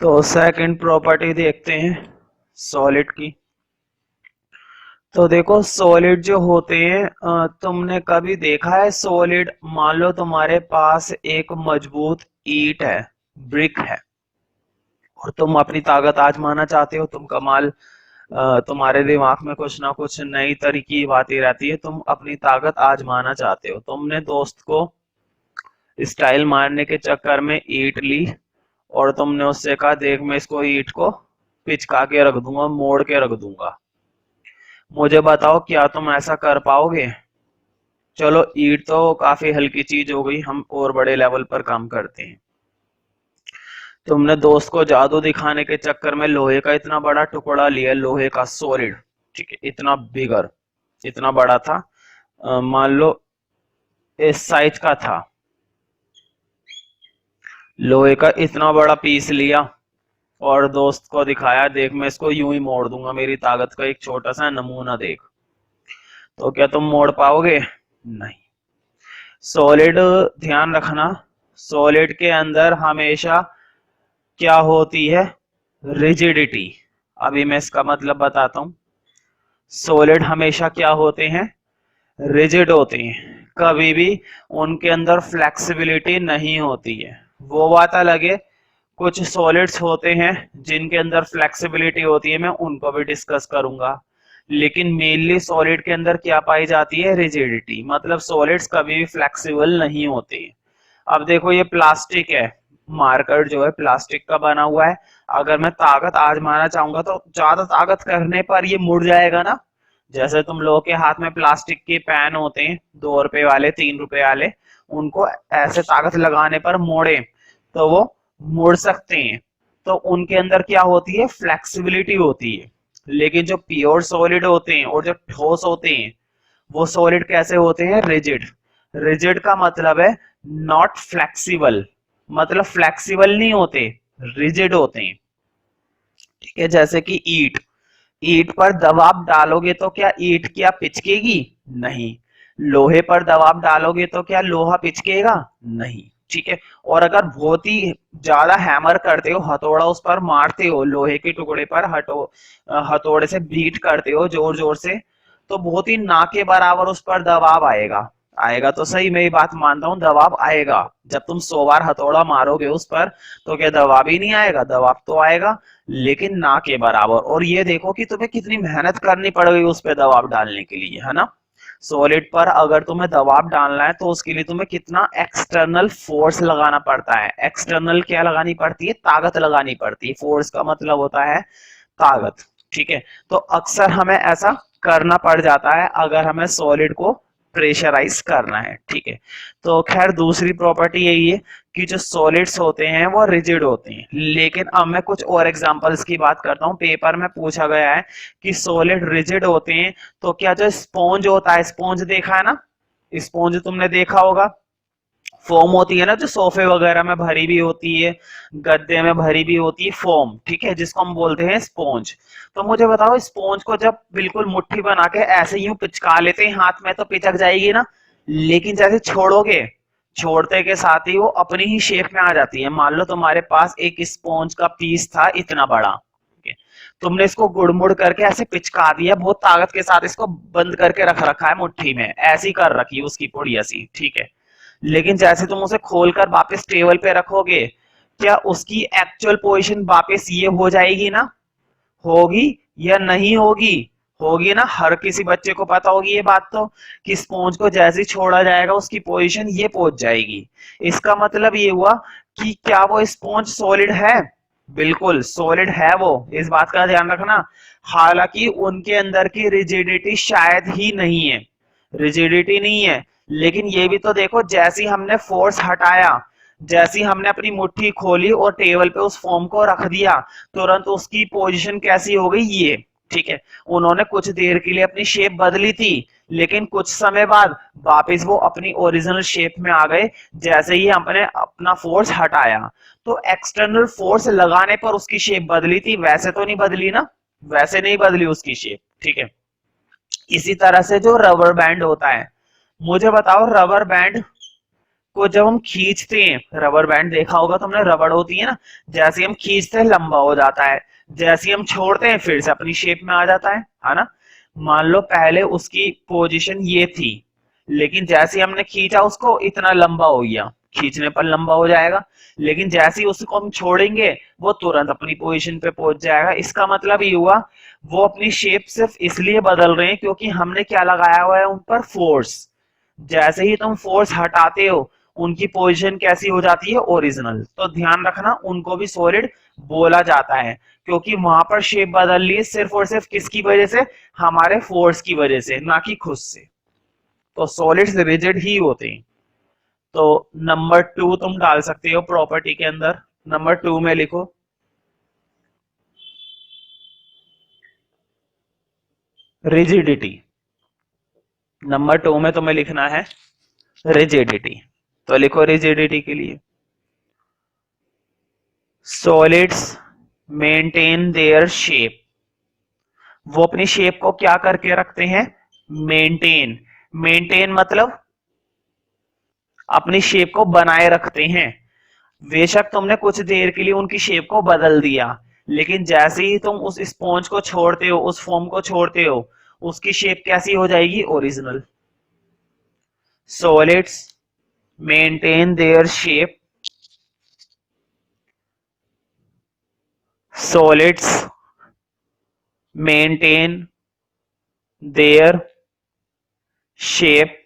तो second property देखते हैं सॉलिड की। तो देखो सॉलिड जो होते हैं, तुमने कभी देखा है सॉलिड? मान लो तुम्हारे पास एक मजबूत ईंट है, ब्रिक है, और तुम अपनी ताकत आजमाना चाहते हो। तुम कमाल, तुम्हारे दिमाग में कुछ ना कुछ नई तरीके की बातें रहती है, तुम अपनी ताकत आजमाना चाहते हो। तुमने दोस्त को स्टाइल मारने के चक्कर में ईंट ली और तुमने उससे कहा देख मैं इसको ईंट को पिचका के रख दूंगा, मोड़ के रख दूंगा। मुझे बताओ क्या तुम ऐसा कर पाओगे? चलो ईंट तो काफी हल्की चीज हो गई, हम और बड़े लेवल पर काम करते हैं। तुमने दोस्त को जादू दिखाने के चक्कर में लोहे का इतना बड़ा टुकड़ा लिया, लोहे का सॉलिड, ठीक है, इतना बिगर, इतना बड़ा था, मान लो इस साइज का था, लोहे का इतना बड़ा पीस लिया और दोस्त को दिखाया देख मैं इसको यूं ही मोड़ दूंगा, मेरी ताकत का एक छोटा सा नमूना देख। तो क्या तुम मोड़ पाओगे? नहीं। सॉलिड, ध्यान रखना, सॉलिड के अंदर हमेशा क्या होती है? रिजिडिटी। अभी मैं इसका मतलब बताता हूं। सॉलिड हमेशा क्या होते हैं? रिजिड होते हैं, कभी भी उनके अंदर फ्लेक्सिबिलिटी नहीं होती है। वो बात अलग है, कुछ सॉलिड्स होते हैं जिनके अंदर फ्लेक्सिबिलिटी होती है, मैं उनको भी डिस्कस करूंगा। लेकिन मेनली सॉलिड के अंदर क्या पाई जाती है? रिजिडिटी, मतलब सॉलिड्स कभी भी फ्लेक्सिबल नहीं होते। अब देखो ये प्लास्टिक है, मार्कर जो है प्लास्टिक का बना हुआ है, अगर मैं ताकत आजमाना चाहूंगा तो ज्यादा ताकत करने पर ये मुड़ जाएगा ना। जैसे तुम लोगों के हाथ में प्लास्टिक के पेन होते हैं, 2 रुपए वाले, 3 रुपए वाले, उनको ऐसे ताकत लगाने पर मोड़े तो वो मुड़ सकते हैं। तो उनके अंदर क्या होती है? फ्लेक्सिबिलिटी होती है। लेकिन जो प्योर सॉलिड होते हैं और जो ठोस होते हैं, वो सॉलिड कैसे होते हैं? रिजिड। रिजिड का मतलब है नॉट फ्लेक्सिबल, मतलब फ्लेक्सिबल नहीं होते, रिजिड होते हैं। ठीक है, जैसे कि ईंट, ईंट पर दबाव डालोगे तो क्या ईंट क्या पिचकेगी? नहीं। लोहे पर दबाव डालोगे तो क्या लोहा पिचकेगा? नहीं। ठीक है, और अगर बहुत ही ज्यादा हैमर करते हो, हथौड़ा उस पर मारते हो, लोहे के टुकड़े पर हथौड़े से बीट करते हो जोर जोर से, तो बहुत ही ना के बराबर उस पर दबाव आएगा। आएगा तो सही, मैं ये बात मानता हूँ, दबाव आएगा। जब तुम 100 बार हथौड़ा मारोगे उस पर तो क्या दबाव ही नहीं आएगा? दबाव तो आएगा, लेकिन ना के बराबर। और ये देखो कि तुम्हें कितनी मेहनत करनी पड़ेगी उस पर दबाव डालने के लिए, है ना। सॉलिड पर अगर तुम्हें दबाव डालना है तो उसके लिए तुम्हें कितना एक्सटर्नल फोर्स लगाना पड़ता है। एक्सटर्नल क्या लगानी पड़ती है? ताकत लगानी पड़ती है। फोर्स का मतलब होता है ताकत। ठीक है, तो अक्सर हमें ऐसा करना पड़ जाता है अगर हमें सॉलिड को प्रेशराइज करना है। ठीक है, तो खैर दूसरी प्रॉपर्टी यही है कि जो सॉलिड्स होते हैं वो रिजिड होते हैं। लेकिन अब मैं कुछ और एग्जांपल्स की बात करता हूँ। पेपर में पूछा गया है कि सॉलिड रिजिड होते हैं तो क्या जो स्पॉन्ज होता है, स्पॉन्ज देखा है ना, स्पॉन्ज तुमने देखा होगा, फोम होती है ना जो सोफे वगैरह में भरी भी होती है, गद्दे में भरी भी होती है, फोम, ठीक है, जिसको हम बोलते हैं स्पॉन्ज। तो मुझे बताओ स्पॉन्ज को जब बिल्कुल मुट्ठी बना के ऐसे यूं पिचका लेते हैं हाथ में तो पिचक जाएगी ना। लेकिन जैसे छोड़ोगे, छोड़ते के साथ ही वो अपनी ही शेप में आ जाती है। मान लो तुम्हारे पास एक स्पॉन्ज का पीस था इतना बड़ा, ठीक है, तुमने इसको गुड़मुड़ करके ऐसे पिचका दिया, बहुत ताकत के साथ इसको बंद करके रख रखा है मुट्ठी में, ऐसी कर रखी है उसकी पुड़िया सी, ठीक है। लेकिन जैसे तुम उसे खोलकर वापस टेबल पे रखोगे, क्या उसकी एक्चुअल पोजीशन वापस ये हो जाएगी ना? होगी या नहीं होगी? होगी ना। हर किसी बच्चे को पता होगी ये बात तो, कि स्पॉन्ज को जैसे ही छोड़ा जाएगा उसकी पोजीशन ये पहुंच जाएगी। इसका मतलब ये हुआ कि क्या वो स्पॉन्ज सॉलिड है? बिल्कुल सॉलिड है वो, इस बात का ध्यान रखना। हालांकि उनके अंदर की रिजिडिटी शायद ही नहीं है, रिजिडिटी नहीं है, लेकिन ये भी तो देखो, जैसे ही हमने फोर्स हटाया, जैसे ही हमने अपनी मुट्ठी खोली और टेबल पे उस फॉर्म को रख दिया, तुरंत उसकी पोजीशन कैसी हो गई? ये, ठीक है। उन्होंने कुछ देर के लिए अपनी शेप बदली थी, लेकिन कुछ समय बाद वापस वो अपनी ओरिजिनल शेप में आ गए जैसे ही हमने अपना फोर्स हटाया। तो एक्सटर्नल फोर्स लगाने पर उसकी शेप बदली थी, वैसे तो नहीं बदली ना, वैसे नहीं बदली उसकी शेप, ठीक है। इसी तरह से जो रबर बैंड होता है, मुझे बताओ रबर बैंड को जब हम खींचते हैं, रबर बैंड देखा होगा तुमने, रबड़ होती है ना, जैसे हम खींचते हैं लंबा हो जाता है, जैसे हम छोड़ते हैं फिर से अपनी शेप में आ जाता है ना। मान लो पहले उसकी पोजीशन ये थी, लेकिन जैसे हमने खींचा उसको इतना लंबा हो गया, खींचने पर लंबा हो जाएगा, लेकिन जैसे ही उसको हम छोड़ेंगे वो तुरंत अपनी पोजीशन पे पहुंच जाएगा। इसका मतलब ये हुआ वो अपनी शेप सिर्फ इसलिए बदल रहे हैं क्योंकि हमने क्या लगाया हुआ है उन पर, फोर्स। जैसे ही तुम फोर्स हटाते हो उनकी पोजीशन कैसी हो जाती है, ओरिजिनल। तो ध्यान रखना उनको भी सॉलिड बोला जाता है, क्योंकि वहां पर शेप बदल ली सिर्फ और सिर्फ किसकी वजह से, हमारे फोर्स की वजह से, ना कि खुद से। तो सॉलिड्स रिजिड ही होते हैं। तो नंबर 2 तुम डाल सकते हो प्रॉपर्टी के अंदर। नंबर 2 में लिखो रिजिडिटी। नंबर 2 में तुम्हें लिखना है रिजिडिटी। तो लिखो रिजिडिटी के लिए, सॉलिड्स मेंटेन देयर शेप। वो अपनी शेप को क्या करके रखते हैं, मेंटेन। मेंटेन मतलब अपनी शेप को बनाए रखते हैं। बेशक तुमने कुछ देर के लिए उनकी शेप को बदल दिया, लेकिन जैसे ही तुम उस स्पॉन्ज को छोड़ते हो, उस फोम को छोड़ते हो, उसकी शेप कैसी हो जाएगी, original. Solids maintain their shape, solids maintain their shape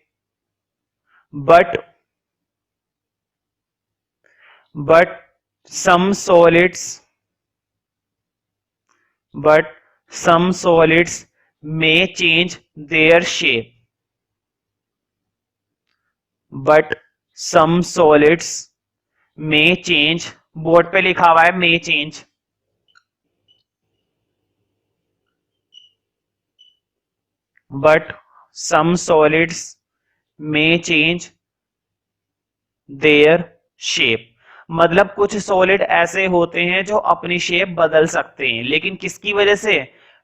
but some solids but some solids may change their shape, but some solids may change, board पे लिखा हुआ है may change, but some solids may change their shape। मतलब कुछ solid ऐसे होते हैं जो अपनी शेप बदल सकते हैं, लेकिन किसकी वजह से,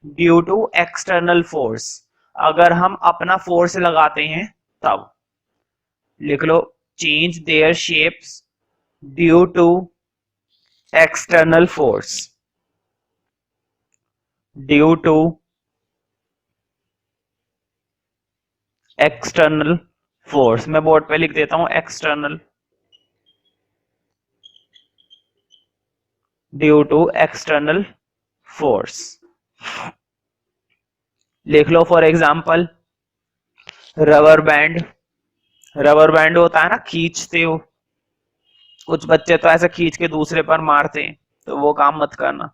ड्यू टू एक्सटर्नल फोर्स। अगर हम अपना फोर्स लगाते हैं तब। लिख लो change their shapes due to external force, due to external force. मैं बोर्ड पे लिख देता हूं external, due to external force. लिख लो for example rubber band. Rubber band होता है ना, खींचते हो, कुछ बच्चे तो ऐसे खींच के दूसरे पर मारते हैं, तो वो काम मत करना।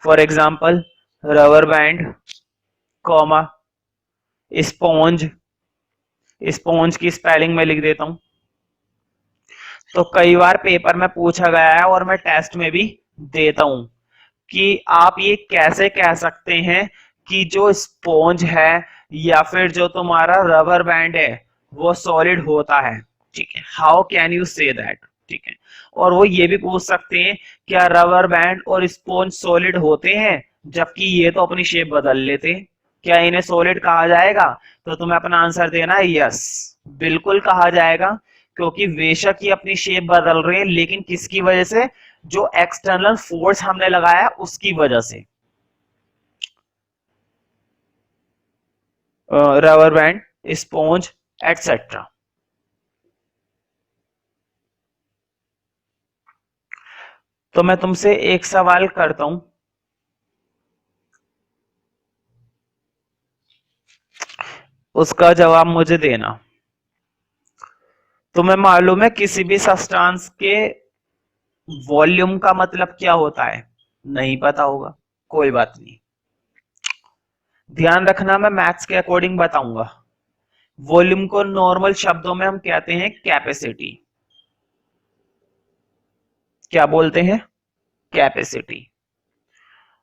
For example rubber band comma sponge, sponge की स्पेलिंग में लिख देता हूं। तो कई बार पेपर में पूछा गया है और मैं टेस्ट में भी देता हूं कि आप ये कैसे कह सकते हैं कि जो स्पॉन्ज है या फिर जो तुम्हारा रबर बैंड है वो सॉलिड होता है, ठीक है, how can you say that, ठीक है। और वो ये भी पूछ सकते हैं क्या रबर बैंड और स्पॉन्ज सॉलिड होते हैं, जबकि ये तो अपनी शेप बदल लेते हैं, क्या इन्हें सॉलिड कहा जाएगा। तो तुम्हें अपना आंसर देना है यस, बिल्कुल कहा जाएगा, क्योंकि बेशक ये अपनी शेप बदल रहे हैं, लेकिन किसकी वजह से, जो एक्सटर्नल फोर्स हमने लगाया उसकी वजह से। Rubber band, sponge etcetera. तो मैं तुमसे एक सवाल करता हूं, उसका जवाब मुझे देना। तुम्हें मालूम है किसी भी सब्सटेंस के वॉल्यूम का मतलब क्या होता है, नहीं पता होगा, कोई बात नहीं, ध्यान रखना मैं मैथ्स के अकॉर्डिंग बताऊंगा। वॉल्यूम को नॉर्मल शब्दों में हम कहते हैं कैपेसिटी। क्या बोलते हैं, कैपेसिटी।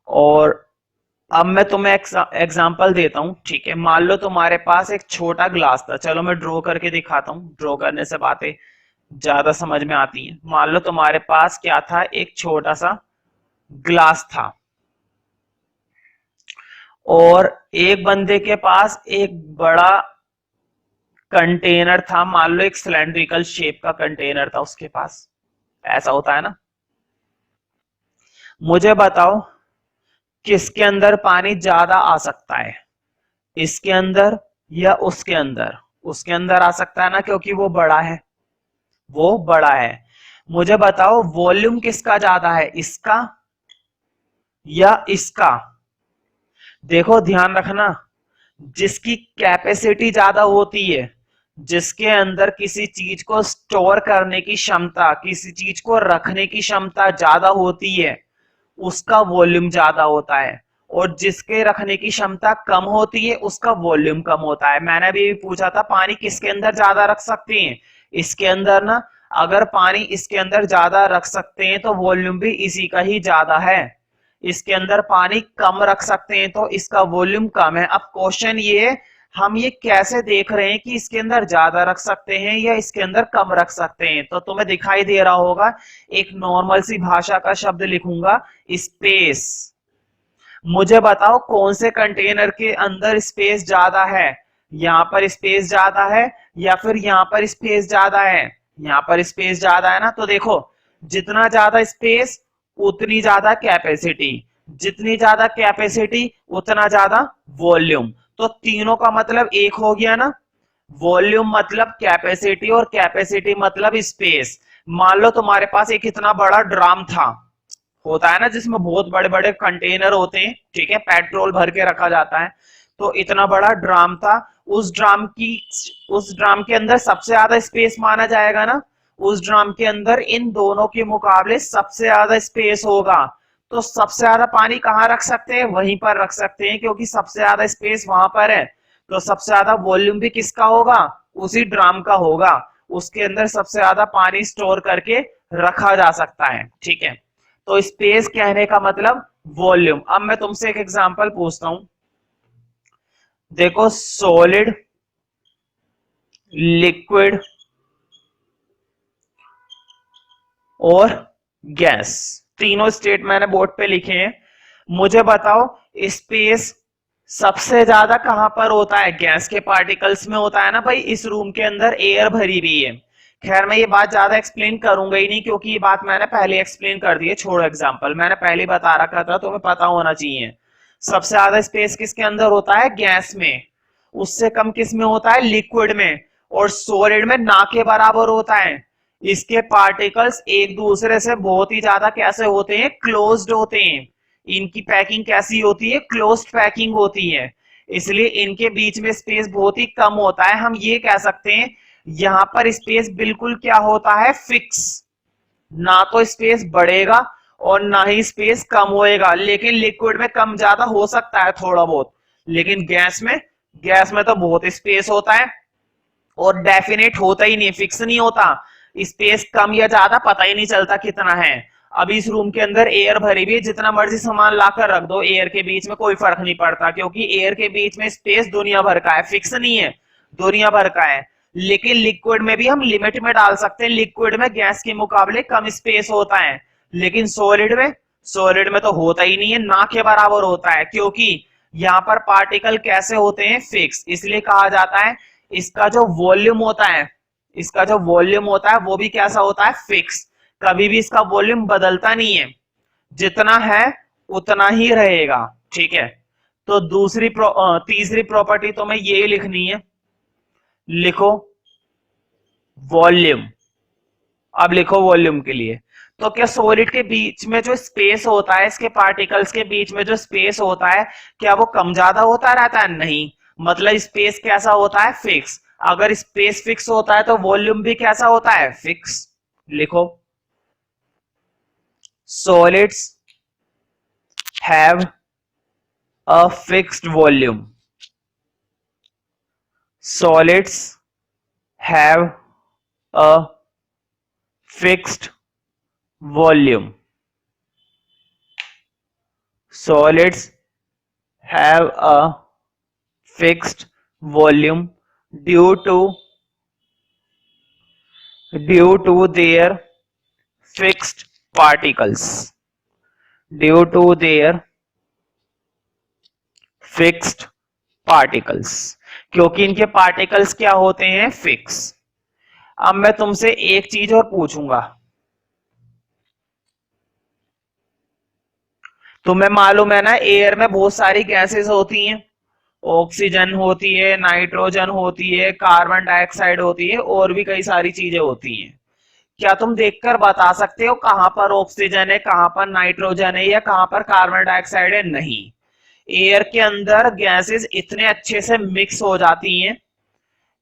और अब मैं तुम्हें एग्जांपल देता हूं, ठीक है। मान लो तुम्हारे पास एक छोटा ग्लास था, चलो मैं ड्रॉ करके दिखाता हूं, ड्रॉ करने से बातें ज्यादा समझ में आती हैं। मान लो तुम्हारे पास क्या था, एक छोटा सा ग्लास था, और एक बंदे के पास एक बड़ा कंटेनर था, मान लो एक सिलेंड्रिकल शेप का कंटेनर था उसके पास, ऐसा होता है ना। मुझे बताओ किसके अंदर पानी ज्यादा आ सकता है, इसके अंदर या उसके अंदर? उसके अंदर आ सकता है ना, क्योंकि वो बड़ा है, वो बड़ा है। मुझे बताओ वॉल्यूम किसका ज्यादा है, इसका या इसका? देखो ध्यान रखना, जिसकी कैपेसिटी ज्यादा होती है, जिसके अंदर किसी चीज को स्टोर करने की क्षमता, किसी चीज को रखने की क्षमता ज्यादा होती है, उसका वॉल्यूम ज्यादा होता है। और जिसके रखने की क्षमता कम होती है उसका वॉल्यूम कम होता है। मैंने भी पूछा था पानी किसके अंदर ज्यादा रख सकते हैं, इसके अंदर ना। अगर पानी इसके अंदर ज्यादा रख सकते हैं तो वॉल्यूम भी इसी का ही ज्यादा है। इसके अंदर पानी कम रख सकते हैं तो इसका वॉल्यूम कम है। अब क्वेश्चन ये है, हम ये कैसे देख रहे हैं कि इसके अंदर ज्यादा रख सकते हैं या इसके अंदर कम रख सकते हैं? तो तुम्हें दिखाई दे रहा होगा, एक नॉर्मल सी भाषा का शब्द लिखूंगा, स्पेस। मुझे बताओ कौन से कंटेनर के अंदर स्पेस ज्यादा है, यहां पर स्पेस ज्यादा है या फिर यहां पर स्पेस ज्यादा है? यहां पर स्पेस ज्यादा है ना। तो देखो, जितना ज्यादा स्पेस उतनी ज्यादा कैपेसिटी, जितनी ज्यादा कैपेसिटी उतना ज्यादा वॉल्यूम। तो तीनों का मतलब एक हो गया ना, वॉल्यूम मतलब कैपेसिटी और कैपेसिटी मतलब स्पेस। मान लो तुम्हारे पास एक इतना बड़ा ड्राम था, होता है ना जिसमें बहुत बड़े बड़े कंटेनर होते हैं, ठीक है, पेट्रोल भर के रखा जाता है। तो इतना बड़ा ड्राम था, उस ड्राम के अंदर सबसे ज्यादा स्पेस माना जाएगा ना। उस ड्राम के अंदर इन दोनों के मुकाबले सबसे ज्यादा स्पेस होगा। तो सबसे ज्यादा पानी कहाँ रख सकते हैं, वहीं पर रख सकते हैं, क्योंकि सबसे ज्यादा स्पेस वहां पर है। तो सबसे ज्यादा वॉल्यूम भी किसका होगा, उसी ड्राम का होगा। उसके अंदर सबसे ज्यादा पानी स्टोर करके रखा जा सकता है, ठीक है। तो स्पेस कहने का मतलब वॉल्यूम। अब मैं तुमसे एक एग्जांपल पूछता हूं, देखो सॉलिड, लिक्विड और गैस, तीनों स्टेट मैंने बोर्ड पे लिखे हैं। मुझे बताओ स्पेस सबसे ज्यादा कहां पर होता है, गैस के पार्टिकल्स में होता है ना भाई। इस रूम के अंदर एयर भरी हुई है। खैर मैं ये बात ज्यादा एक्सप्लेन करूंगा ही नहीं, क्योंकि ये बात मैंने पहले एक्सप्लेन कर दी है। छोड़ो एग्जांपल, मैंने पहले बता रखा था, तुम्हें पता होना चाहिए। सबसे ज्यादा स्पेस किसके अंदर होता है, गैस में। उससे कम किस में होता है, लिक्विड में। और सॉलिड में ना के बराबर होता है। इसके पार्टिकल्स एक दूसरे से बहुत ही ज्यादा कैसे होते हैं, क्लोज्ड होते हैं। इनकी पैकिंग कैसी होती है, क्लोज्ड पैकिंग होती है। इसलिए इनके बीच में स्पेस बहुत ही कम होता है। हम ये कह सकते हैं यहां पर स्पेस बिल्कुल क्या होता है, फिक्स। ना तो स्पेस बढ़ेगा और ना ही स्पेस कम होएगा। लेकिन लिक्विड में कम ज्यादा हो सकता है थोड़ा बहुत, लेकिन गैस में तो बहुत स्पेस होता है और डेफिनेट होता ही नहीं, फिक्स नहीं होता। स्पेस कम या ज्यादा पता ही नहीं चलता कितना है। अब इस रूम के अंदर एयर भरी भी, जितना मर्जी सामान लाकर रख दो एयर के बीच में, कोई फर्क नहीं पड़ता, क्योंकि एयर के बीच में स्पेस दुनिया भर का है, फिक्स नहीं है, दुनिया भर का है। लेकिन लिक्विड में भी हम लिमिट में डाल सकते हैं। लिक्विड में गैस के मुकाबले कम स्पेस होता है, लेकिन सॉलिड में तो होता ही नहीं है, ना के बराबर होता है। क्योंकि यहाँ पर पार्टिकल कैसे होते हैं, फिक्स। इसलिए कहा जाता है इसका जो वॉल्यूम होता है, इसका जो वॉल्यूम होता है वो भी कैसा होता है, फिक्स। कभी भी इसका वॉल्यूम बदलता नहीं है, जितना है उतना ही रहेगा, ठीक है। तो तीसरी प्रॉपर्टी तो मैं ये लिखनी है, लिखो वॉल्यूम। अब लिखो वॉल्यूम के लिए, तो क्या सॉलिड के बीच में जो स्पेस होता है, इसके पार्टिकल्स के बीच में जो स्पेस होता है, क्या वो कम ज्यादा होता रहता है, नहीं। मतलब स्पेस कैसा होता है, फिक्स। अगर स्पेस फिक्स होता है तो वॉल्यूम भी कैसा होता है, फिक्स। लिखो solids have a fixed volume, solids have a fixed volume, solids have a fixed volume due to their fixed particles, due to their fixed particles। क्योंकि इनके पार्टिकल्स क्या होते हैं, फिक्स। अब मैं तुमसे एक चीज और पूछूंगा, तुम्हें मालूम है ना एयर में बहुत सारी गैसेस होती हैं, ऑक्सीजन होती है, नाइट्रोजन होती है, कार्बन डाइऑक्साइड होती है, और भी कई सारी चीजें होती हैं। क्या तुम देखकर बता सकते हो कहां पर ऑक्सीजन है, कहां पर नाइट्रोजन है, या कहां पर कार्बन डाइऑक्साइड है? नहीं। एयर के अंदर गैसेस इतने अच्छे से मिक्स हो जाती हैं,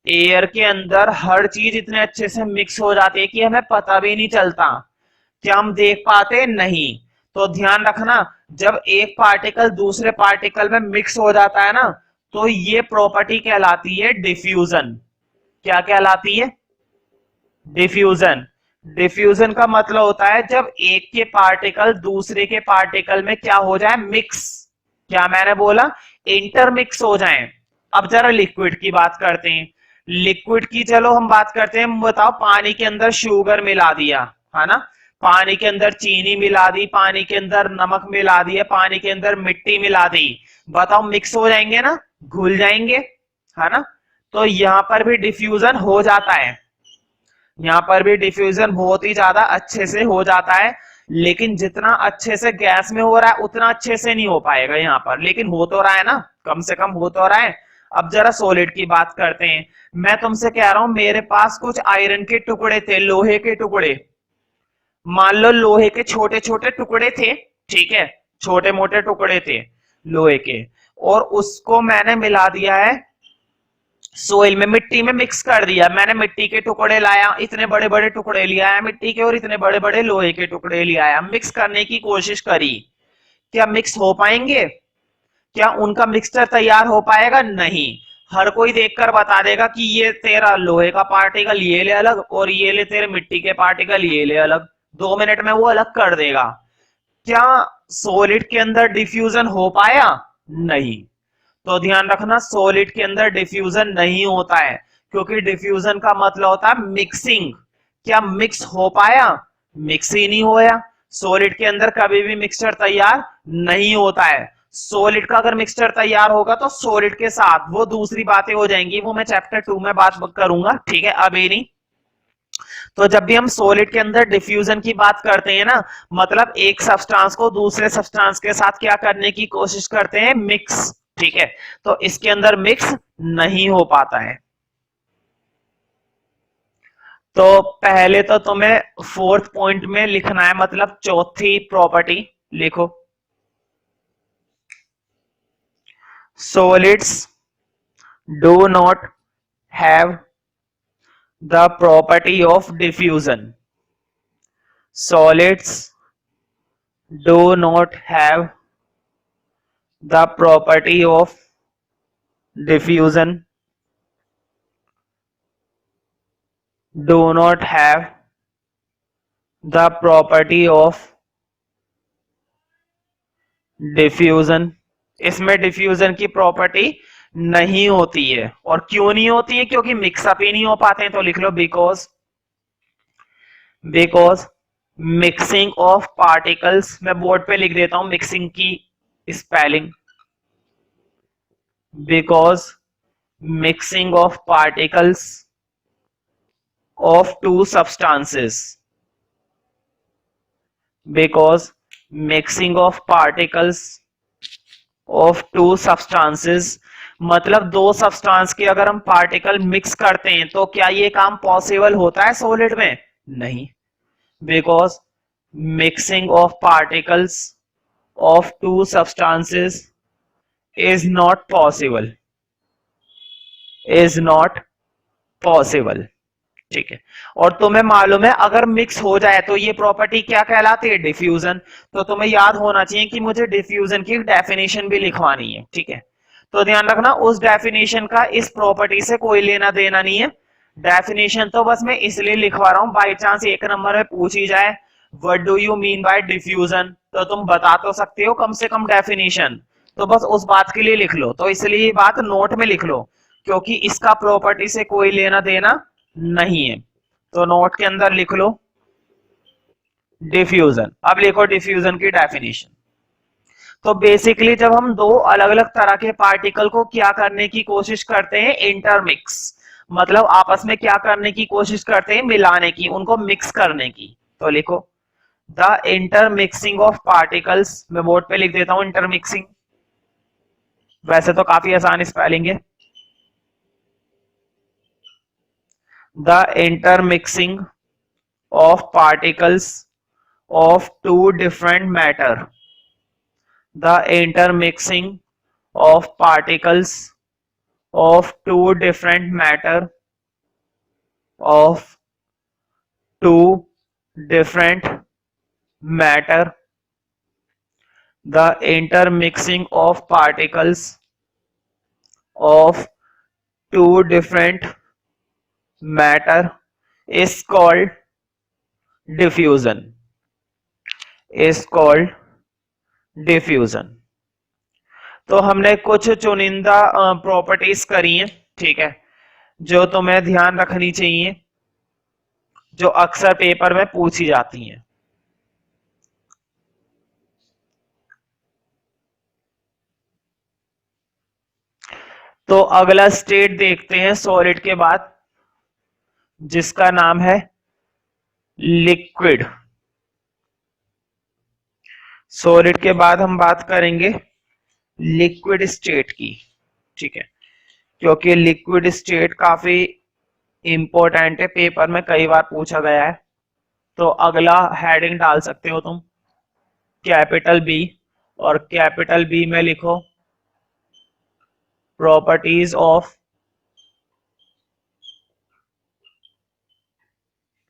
एयर के अंदर हर चीज इतने अच्छे से मिक्स हो जाती है कि हमें पता भी नहीं चलता। क्या हम देख पाते? नहीं। तो ध्यान रखना, जब एक पार्टिकल दूसरे पार्टिकल में मिक्स हो जाता है ना, तो ये प्रॉपर्टी कहलाती है डिफ्यूजन। क्या कहलाती है? डिफ्यूजन। डिफ्यूजन का मतलब होता है जब एक के पार्टिकल दूसरे के पार्टिकल में क्या हो जाए, मिक्स। क्या मैंने बोला? इंटरमिक्स हो जाए। अब जरा लिक्विड की बात करते हैं। लिक्विड की चलो हम बात करते हैं। बताओ, पानी के अंदर शुगर मिला दिया, है ना, पानी के अंदर चीनी मिला दी, पानी के अंदर नमक मिला दिया, पानी के अंदर मिट्टी मिला दी, बताओ मिक्स हो जाएंगे ना, घुल जाएंगे, है ना? तो यहां पर भी डिफ्यूजन हो जाता है, यहाँ पर भी डिफ्यूजन बहुत ही ज्यादा अच्छे से हो जाता है, लेकिन जितना अच्छे से गैस में हो रहा है उतना अच्छे से नहीं हो पाएगा यहाँ पर, लेकिन हो तो रहा है ना, कम से कम हो तो रहा है। अब जरा सॉलिड की बात करते हैं। मैं तुमसे कह रहा हूं, मेरे पास कुछ आयरन के टुकड़े थे, लोहे के टुकड़े, मान लो लोहे के छोटे छोटे टुकड़े थे, ठीक है, छोटे मोटे टुकड़े थे लोहे के, और उसको मैंने मिला दिया है सोइल में, मिट्टी में मिक्स कर दिया। मैंने मिट्टी के टुकड़े लाया, इतने बड़े बड़े टुकड़े लिया है मिट्टी के, और इतने बड़े बड़े लोहे के टुकड़े लिया है, मिक्स करने की कोशिश करी। क्या मिक्स हो पाएंगे? क्या उनका मिक्सचर तैयार हो पाएगा? नहीं। हर कोई देखकर बता देगा कि ये तेरा लोहे का पार्टिकल ये ले अलग, और ये ले तेरे मिट्टी के पार्टिकल ये ले अलग, 2 मिनट में वो अलग कर देगा। क्या सॉलिड के अंदर डिफ्यूजन हो पाया? नहीं। तो ध्यान रखना, सॉलिड के अंदर डिफ्यूजन नहीं होता है, क्योंकि डिफ्यूजन का मतलब होता है मिक्सिंग। क्या मिक्स हो पाया? मिक्स ही नहीं होया। सॉलिड के अंदर कभी भी मिक्सचर तैयार नहीं होता है। सॉलिड का अगर मिक्सचर तैयार होगा तो सॉलिड के साथ वो दूसरी बातें हो जाएंगी, वो मैं चैप्टर 2 में बात करूंगा, ठीक है, अभी नहीं। तो जब भी हम सॉलिड के अंदर डिफ्यूजन की बात करते हैं ना, मतलब एक सब्सटेंस को दूसरे सब्सटेंस के साथ क्या करने की कोशिश करते हैं, मिक्स, ठीक है। तो इसके अंदर मिक्स नहीं हो पाता है। तो पहले तो तुम्हें फोर्थ पॉइंट में लिखना है, मतलब चौथी प्रॉपर्टी लिखो, solids do not have the property of diffusion. Solids do not have the property of diffusion, do not have the property of diffusion। इसमें डिफ्यूजन की प्रॉपर्टी नहीं होती है। और क्यों नहीं होती है? क्योंकि मिक्सअप ही नहीं हो पाते हैं। तो लिख लो, बिकॉज मिक्सिंग ऑफ पार्टिकल्स, मैं बोर्ड पे लिख देता हूं मिक्सिंग की spelling, because mixing of particles of two substances, because mixing of particles of two substances, मतलब दो सब्सटेंस के अगर हम पार्टिकल मिक्स करते हैं तो क्या ये काम पॉसिबल होता है सॉलिड में? नहीं, because mixing of particles of to substances is not possible, is not possible, ठीक है। और तुम्हें मालूम है अगर मिक्स हो जाए तो ये प्रॉपर्टी क्या कहलाती है? डिफ्यूजन। तो तुम्हें याद होना चाहिए कि मुझे डिफ्यूजन की डेफिनेशन भी लिखवानी है, ठीक है। तो ध्यान रखना, उस डेफिनेशन का इस प्रॉपर्टी से कोई लेना देना नहीं है। डेफिनेशन तो बस मैं इसलिए लिखवा रहा हूं, बाई चांस एक नंबर में पूछ ही जाए what do you mean by diffusion, तो तुम बता तो सकते हो कम से कम डेफिनेशन, तो बस उस बात के लिए लिख लो। तो इसलिए ये बात नोट में लिख लो, क्योंकि इसका प्रॉपर्टी से कोई लेना देना नहीं है। तो नोट के अंदर लिख लो डिफ्यूजन। अब लिखो डिफ्यूजन की डेफिनेशन। तो बेसिकली जब हम दो अलग अलग तरह के पार्टिकल को क्या करने की कोशिश करते हैं, इंटरमिक्स, मतलब आपस में क्या करने की कोशिश करते हैं, मिलाने की, उनको मिक्स करने की। तो लिखो द इंटरमिक्सिंग ऑफ पार्टिकल्स, मैं बोर्ड पे लिख देता हूं इंटरमिक्सिंग, वैसे तो काफी आसान स्पेलिंग है। The intermixing of particles of two different matter, the intermixing of particles of two different matter of two different matter, the intermixing of particles of two different matter is called diffusion, is called diffusion। तो हमने कुछ चुनिंदा properties करी हैं, ठीक है, जो तुम्हें ध्यान रखनी चाहिए, जो अक्सर पेपर में पूछी जाती हैं। तो अगला स्टेट देखते हैं सॉलिड के बाद, जिसका नाम है लिक्विड। सॉलिड के बाद हम बात करेंगे लिक्विड स्टेट की, ठीक है, क्योंकि लिक्विड स्टेट काफी इंपॉर्टेंट है, पेपर में कई बार पूछा गया है। तो अगला हेडिंग डाल सकते हो तुम कैपिटल बी, और कैपिटल बी में लिखो properties of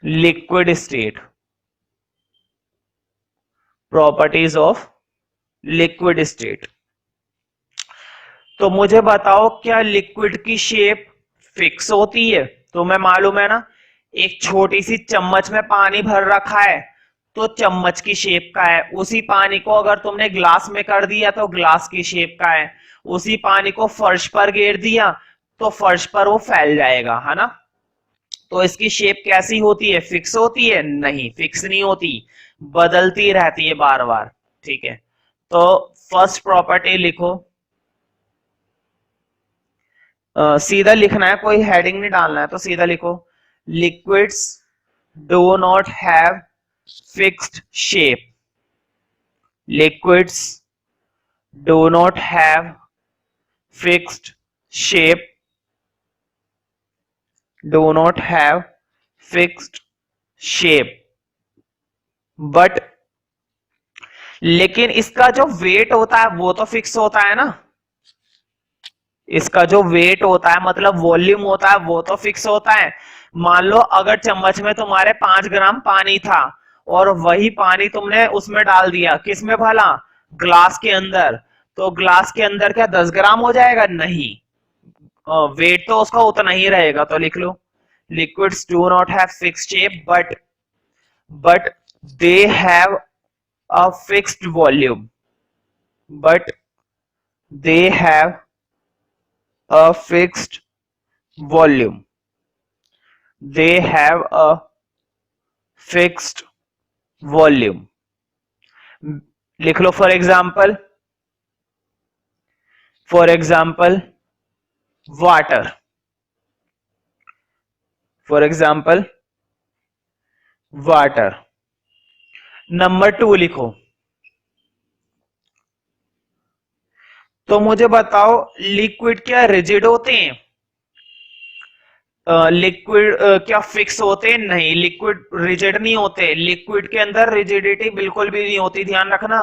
liquid state, properties of liquid state. तो मुझे बताओ क्या लिक्विड की शेप फिक्स होती है? तुम्हें मालूम है ना, एक छोटी सी चम्मच में पानी भर रखा है तो चम्मच की शेप का है, उसी पानी को अगर तुमने ग्लास में कर दिया तो ग्लास की शेप का है, उसी पानी को फर्श पर गिर दिया तो फर्श पर वो फैल जाएगा, है ना। तो इसकी शेप कैसी होती है, फिक्स होती है? नहीं, फिक्स नहीं होती, बदलती रहती है बार बार, ठीक है। तो फर्स्ट प्रॉपर्टी लिखो, सीधा लिखना है, कोई हेडिंग नहीं डालना है, तो सीधा लिखो liquids do not have fixed shape, liquids do not have fixed shape, do not have fixed shape, but लेकिन इसका जो वेट होता है वो तो फिक्स होता है ना, इसका जो वेट होता है मतलब वॉल्यूम होता है वो तो फिक्स होता है। मान लो अगर चम्मच में तुम्हारे 5 ग्राम पानी था और वही पानी तुमने उसमें डाल दिया, किसमें भला, ग्लास के अंदर, तो ग्लास के अंदर क्या 10 ग्राम हो जाएगा? नहीं, वेट तो उसका उतना ही रहेगा। तो लिख लो liquids do not have fixed shape but they have a fixed volume, but they have a fixed volume, they have a fixed volume. लिख लो for example water, for example water. Number 2 लिखो, तो मुझे बताओ लिक्विड क्या rigid होते हैं? Liquid क्या फिक्स होते हैं? नहीं, लिक्विड रिजिड नहीं होते, लिक्विड के अंदर रिजिडिटी बिल्कुल भी नहीं होती। ध्यान रखना,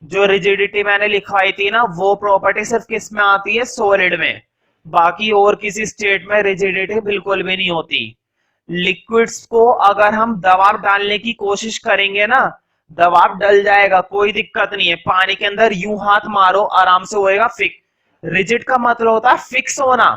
जो रिजिडिटी मैंने लिखवाई थी ना, वो प्रॉपर्टी सिर्फ किस में आती है, सॉलिड में, बाकी और किसी स्टेट में रिजिडिटी बिल्कुल भी नहीं होती। लिक्विड्स को अगर हम दबाव डालने की कोशिश करेंगे ना, दबाव डल जाएगा, कोई दिक्कत नहीं है, पानी के अंदर यूं हाथ मारो आराम से होएगा फिक्स। रिजिड का मतलब होता है फिक्स होना।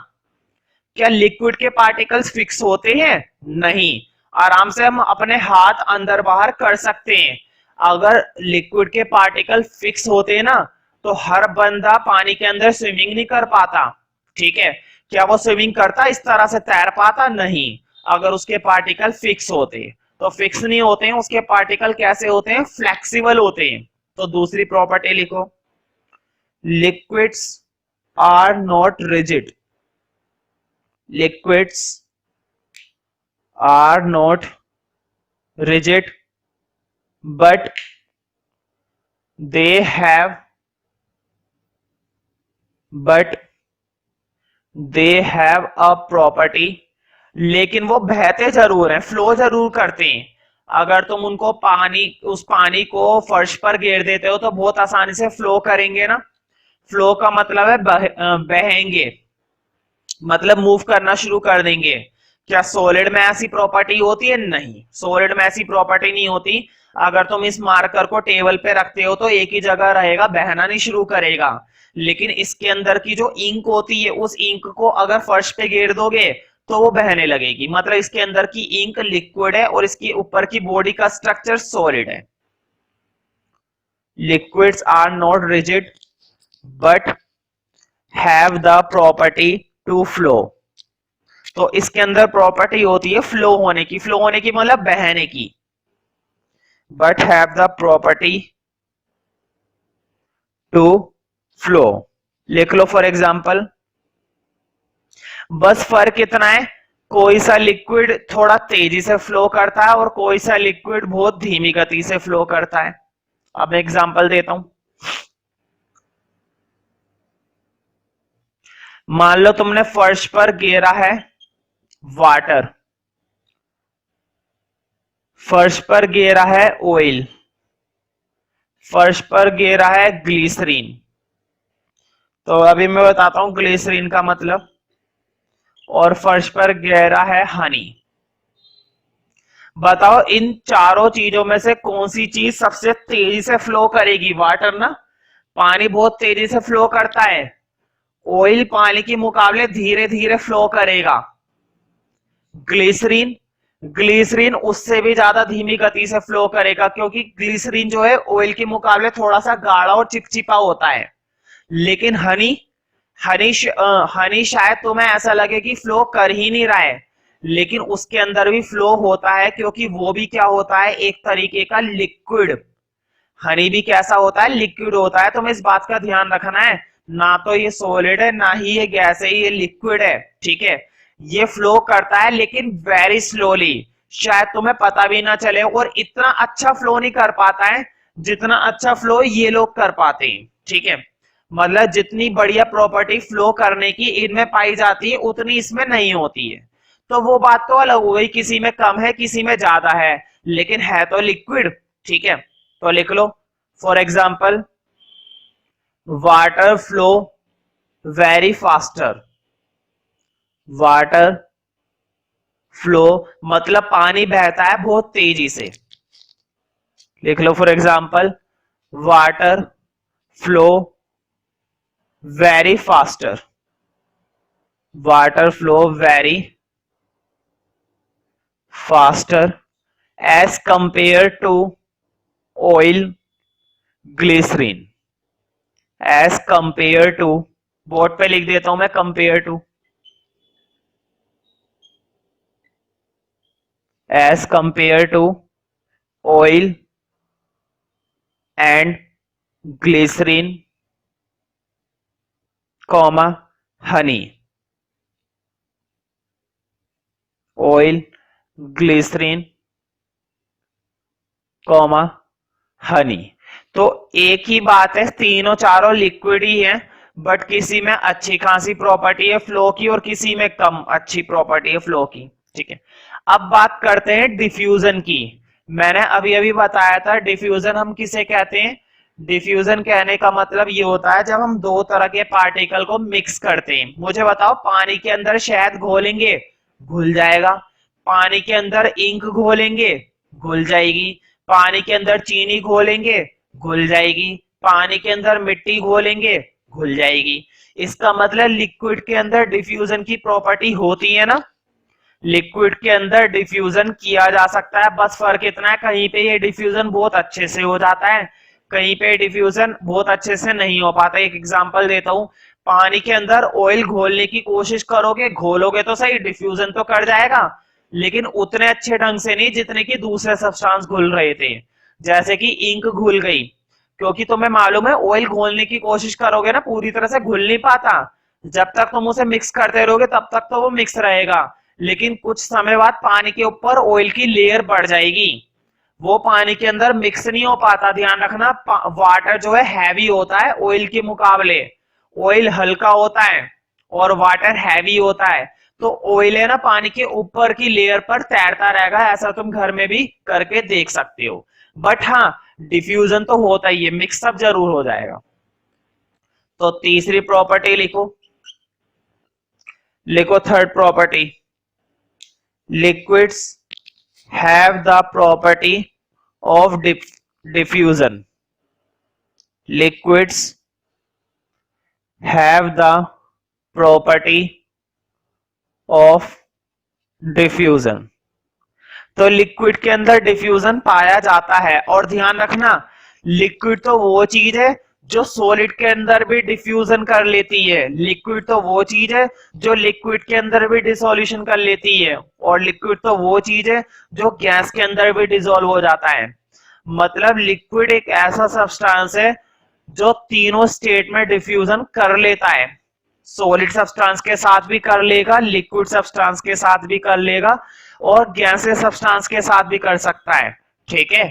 क्या लिक्विड के पार्टिकल्स फिक्स होते हैं? नहीं, आराम से हम अपने हाथ अंदर बाहर कर सकते हैं। अगर लिक्विड के पार्टिकल फिक्स होते ना तो हर बंदा पानी के अंदर स्विमिंग नहीं कर पाता, ठीक है। क्या वो स्विमिंग करता, इस तरह से तैर पाता? नहीं, अगर उसके पार्टिकल फिक्स होते। तो फिक्स नहीं होते हैं उसके पार्टिकल, कैसे होते हैं, फ्लेक्सिबल होते हैं। तो दूसरी प्रॉपर्टी लिखो liquids are not rigid, liquids are not rigid but they have a property, लेकिन वो बहते जरूर हैं, फ्लो जरूर करते हैं। अगर तुम उनको उस पानी को फर्श पर गिर देते हो तो बहुत आसानी से फ्लो करेंगे ना। फ्लो का मतलब है बहेंगे, मतलब मूव करना शुरू कर देंगे। क्या सॉलिड में ऐसी प्रॉपर्टी होती है? नहीं, सॉलिड में ऐसी प्रॉपर्टी नहीं होती। अगर तुम इस मार्कर को टेबल पे रखते हो तो एक ही जगह रहेगा, बहना नहीं शुरू करेगा। लेकिन इसके अंदर की जो इंक होती है, उस इंक को अगर फर्श पे गिर दोगे तो वो बहने लगेगी। मतलब इसके अंदर की इंक लिक्विड है और इसके ऊपर की बॉडी का स्ट्रक्चर सॉलिड है। Liquids are not rigid but have the property to flow. तो इसके अंदर प्रॉपर्टी होती है फ्लो होने की, फ्लो होने की मतलब बहने की। But have the property to flow. लिख लो फॉर एग्जाम्पल। बस फर्क इतना है, कोई सा लिक्विड थोड़ा तेजी से फ्लो करता है और कोई सा लिक्विड बहुत धीमी गति से फ्लो करता है। अब एग्जांपल देता हूं। मान लो तुमने फर्श पर गिरा है वाटर, फर्श पर गिरा है ऑयल, फर्श पर गिरा है ग्लिसरीन। तो अभी मैं बताता हूं ग्लिसरीन का मतलब। और फर्श पर गिरा है हनी। बताओ इन चारों चीजों में से कौन सी चीज सबसे तेजी से फ्लो करेगी? वाटर ना, पानी बहुत तेजी से फ्लो करता है। ऑयल पानी के मुकाबले धीरे धीरे फ्लो करेगा। ग्लिसरीन, ग्लिसरीन उससे भी ज्यादा धीमी गति से फ्लो करेगा, क्योंकि ग्लिसरीन जो है ऑयल के मुकाबले थोड़ा सा गाढ़ा और चिपचिपा होता है। लेकिन हनी शायद तुम्हें ऐसा लगे कि फ्लो कर ही नहीं रहा है, लेकिन उसके अंदर भी फ्लो होता है, क्योंकि वो भी क्या होता है? एक तरीके का लिक्विड। हनी भी कैसा होता है? लिक्विड होता है। तुम्हें इस बात का ध्यान रखना है, ना तो ये सॉलिड है ना ही ये गैस है, ये लिक्विड है। ठीक है, ये फ्लो करता है लेकिन वेरी स्लोली, शायद तुम्हें पता भी ना चले, और इतना अच्छा फ्लो नहीं कर पाता है जितना अच्छा फ्लो ये लोग कर पाते हैं। ठीक है, मतलब जितनी बढ़िया प्रॉपर्टी फ्लो करने की इनमें पाई जाती है उतनी इसमें नहीं होती है। तो वो बात तो अलग हो गई, किसी में कम है किसी में ज्यादा है, लेकिन है तो लिक्विड। ठीक है, तो लिख लो for example, water flow very faster. Water flow मतलब पानी बहता है बहुत तेजी से। लिख लो for example, water flow very faster. Water flow very faster as compare to oil glycerine. As compare to, board पे लिख देता हूं मैं, compare to, as compare to oil and glycerine comma honey. Oil, glycerine comma honey. तो एक ही बात है, तीनों चारों लिक्विड ही है, बट किसी में अच्छी खासी प्रॉपर्टी है फ्लो की और किसी में कम अच्छी प्रॉपर्टी है फ्लो की। ठीक है, अब बात करते हैं डिफ्यूजन की। मैंने अभी अभी बताया था डिफ्यूजन हम किसे कहते हैं। डिफ्यूजन कहने का मतलब ये होता है जब हम दो तरह के पार्टिकल को मिक्स करते हैं। मुझे बताओ, पानी के अंदर शहद घोलेंगे, घुल जाएगा। पानी के अंदर इंक घोलेंगे, घुल जाएगी। पानी के अंदर चीनी घोलेंगे, घुल जाएगी। पानी के अंदर मिट्टी घोलेंगे, घुल जाएगी। इसका मतलब लिक्विड के अंदर डिफ्यूजन की प्रॉपर्टी होती है ना। लिक्विड के अंदर डिफ्यूजन किया जा सकता है, बस फर्क इतना है कहीं पे ये डिफ्यूजन बहुत अच्छे से हो जाता है, कहीं पे डिफ्यूजन बहुत अच्छे से नहीं हो पाता। एक एग्जांपल देता हूं, पानी के अंदर ऑयल घोलने की कोशिश करोगे, घोलोगे तो सही, डिफ्यूजन तो कर जाएगा, लेकिन उतने अच्छे ढंग से नहीं जितने कि दूसरे सब्सटेंस घुल रहे थे। जैसे कि इंक घुल गई, क्योंकि तुम्हें मालूम है ऑयल घोलने की कोशिश करोगे ना पूरी तरह से घुल नहीं पाता, जब तक तुम उसे मिक्स करते रहोगे तब तक तो वो मिक्स रहेगा, लेकिन कुछ समय बाद पानी के ऊपर ऑयल की लेयर बढ़ जाएगी, वो पानी के अंदर मिक्स नहीं हो पाता। ध्यान रखना, वाटर जो है हैवी होता है ऑयल के मुकाबले, ऑयल हल्का होता है और वाटर हैवी होता है। तो ऑयल है ना पानी के ऊपर की लेयर पर तैरता रहेगा, ऐसा तुम घर में भी करके देख सकते हो। बट हाँ, डिफ्यूजन तो होता ही है, मिक्सअप जरूर हो जाएगा। तो तीसरी प्रॉपर्टी लिखो, लिखो third property, liquids have the property of diffusion. Liquids have the property of diffusion. तो लिक्विड के अंदर डिफ्यूजन पाया जाता है, और ध्यान रखना लिक्विड तो वो चीज है जो सॉलिड के अंदर भी डिफ्यूजन कर लेती है, लिक्विड तो वो चीज है जो लिक्विड के अंदर भी डिसोल्यूशन कर लेती है, और लिक्विड तो वो चीज है जो गैस के अंदर भी डिसॉल्व हो जाता है। मतलब लिक्विड एक ऐसा सब्सटेंस है जो तीनों स्टेट में डिफ्यूजन कर लेता है, सॉलिड सब्सटेंस के साथ भी कर लेगा, लिक्विड सब्सटेंस के साथ भी कर लेगा, और गैसेस सब्सटेंस के साथ भी कर सकता है। ठीक है,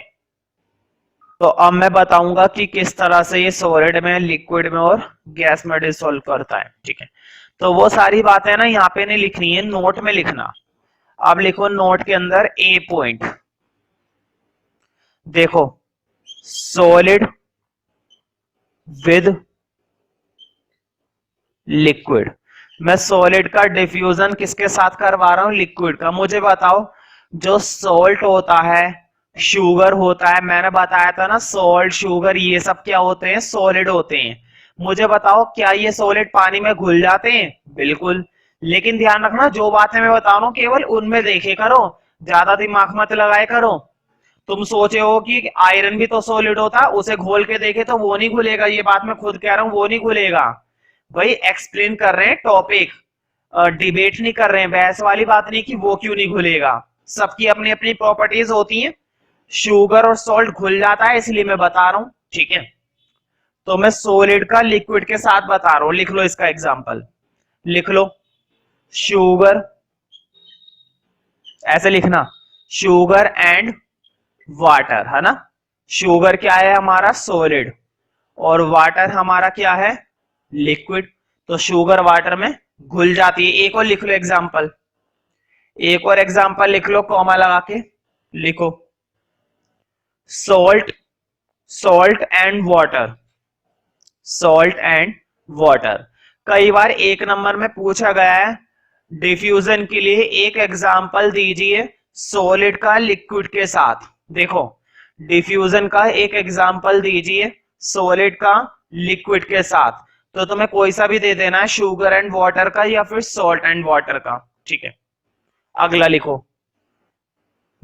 तो अब मैं बताऊंगा कि किस तरह से ये सॉलिड में, लिक्विड में और गैस में डिसॉल्व करता है। ठीक है, तो वो सारी बातें ना यहाँ पे नहीं लिखनी है, नोट में लिखना। अब लिखो नोट के अंदर ए पॉइंट, देखो सॉलिड विद लिक्विड, मैं सॉलिड का डिफ्यूजन किसके साथ करवा रहा हूं, लिक्विड का। मुझे बताओ जो सॉल्ट होता है, शुगर होता है, मैंने बताया था ना सॉल्ट शुगर ये सब क्या होते हैं, सॉलिड होते हैं। मुझे बताओ क्या ये सॉलिड पानी में घुल जाते हैं, बिल्कुल। लेकिन ध्यान रखना जो बातें मैं बता रहा हूं केवल उनमें देखे करो, ज्यादा दिमाग मत लगाए करो। तुम सोचे हो कि आयरन भी तो सॉलिड होता है, उसे घोल के देखे तो वो नहीं घुलेगा, ये बात मैं खुद कह रहा हूं, वो नहीं घुलेगा भाई। एक्सप्लेन कर रहे हैं टॉपिक, डिबेट नहीं कर रहे हैं, बहस वाली बात नहीं कि वो क्यों नहीं घुलेगा। सबकी अपनी अपनी प्रॉपर्टीज होती हैं, शुगर और सॉल्ट घुल जाता है इसलिए मैं बता रहा हूं। ठीक है, तो मैं सॉलिड का लिक्विड के साथ बता रहा हूं, लिख लो इसका एग्जांपल, लिख लो शुगर, ऐसे लिखना शुगर एंड वाटर, है ना। शुगर क्या है हमारा, सॉलिड, और वाटर हमारा क्या है, लिक्विड। तो शुगर वाटर में घुल जाती है। एक और लिख लो एग्जांपल, एक और एग्जांपल लिख लो कॉमा लगा के, लिखो salt, salt and water, salt and water. कई बार एक नंबर में पूछा गया है डिफ्यूजन के लिए एक एग्जांपल दीजिए सॉलिड का लिक्विड के साथ। देखो डिफ्यूजन का एक एग्जांपल दीजिए सॉलिड का लिक्विड के साथ, तो तुम्हें कोई सा भी दे देना है, शुगर एंड वाटर का या फिर सॉल्ट एंड वाटर का। ठीक है, अगला लिखो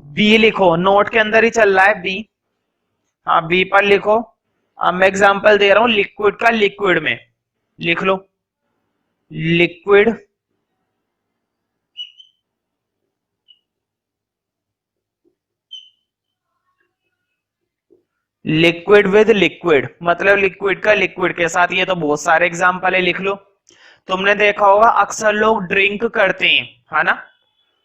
बी, लिखो नोट के अंदर ही चल रहा है बी। हाँ बी पर लिखो, अब मैं एग्जांपल दे रहा हूं लिक्विड का लिक्विड में, लिख लो लिक्विड लिक्विड विद लिक्विड, मतलब लिक्विड का लिक्विड के साथ। ये तो बहुत सारे एग्जांपल है, लिख लो। तुमने देखा होगा अक्सर लोग ड्रिंक करते हैं, है ना,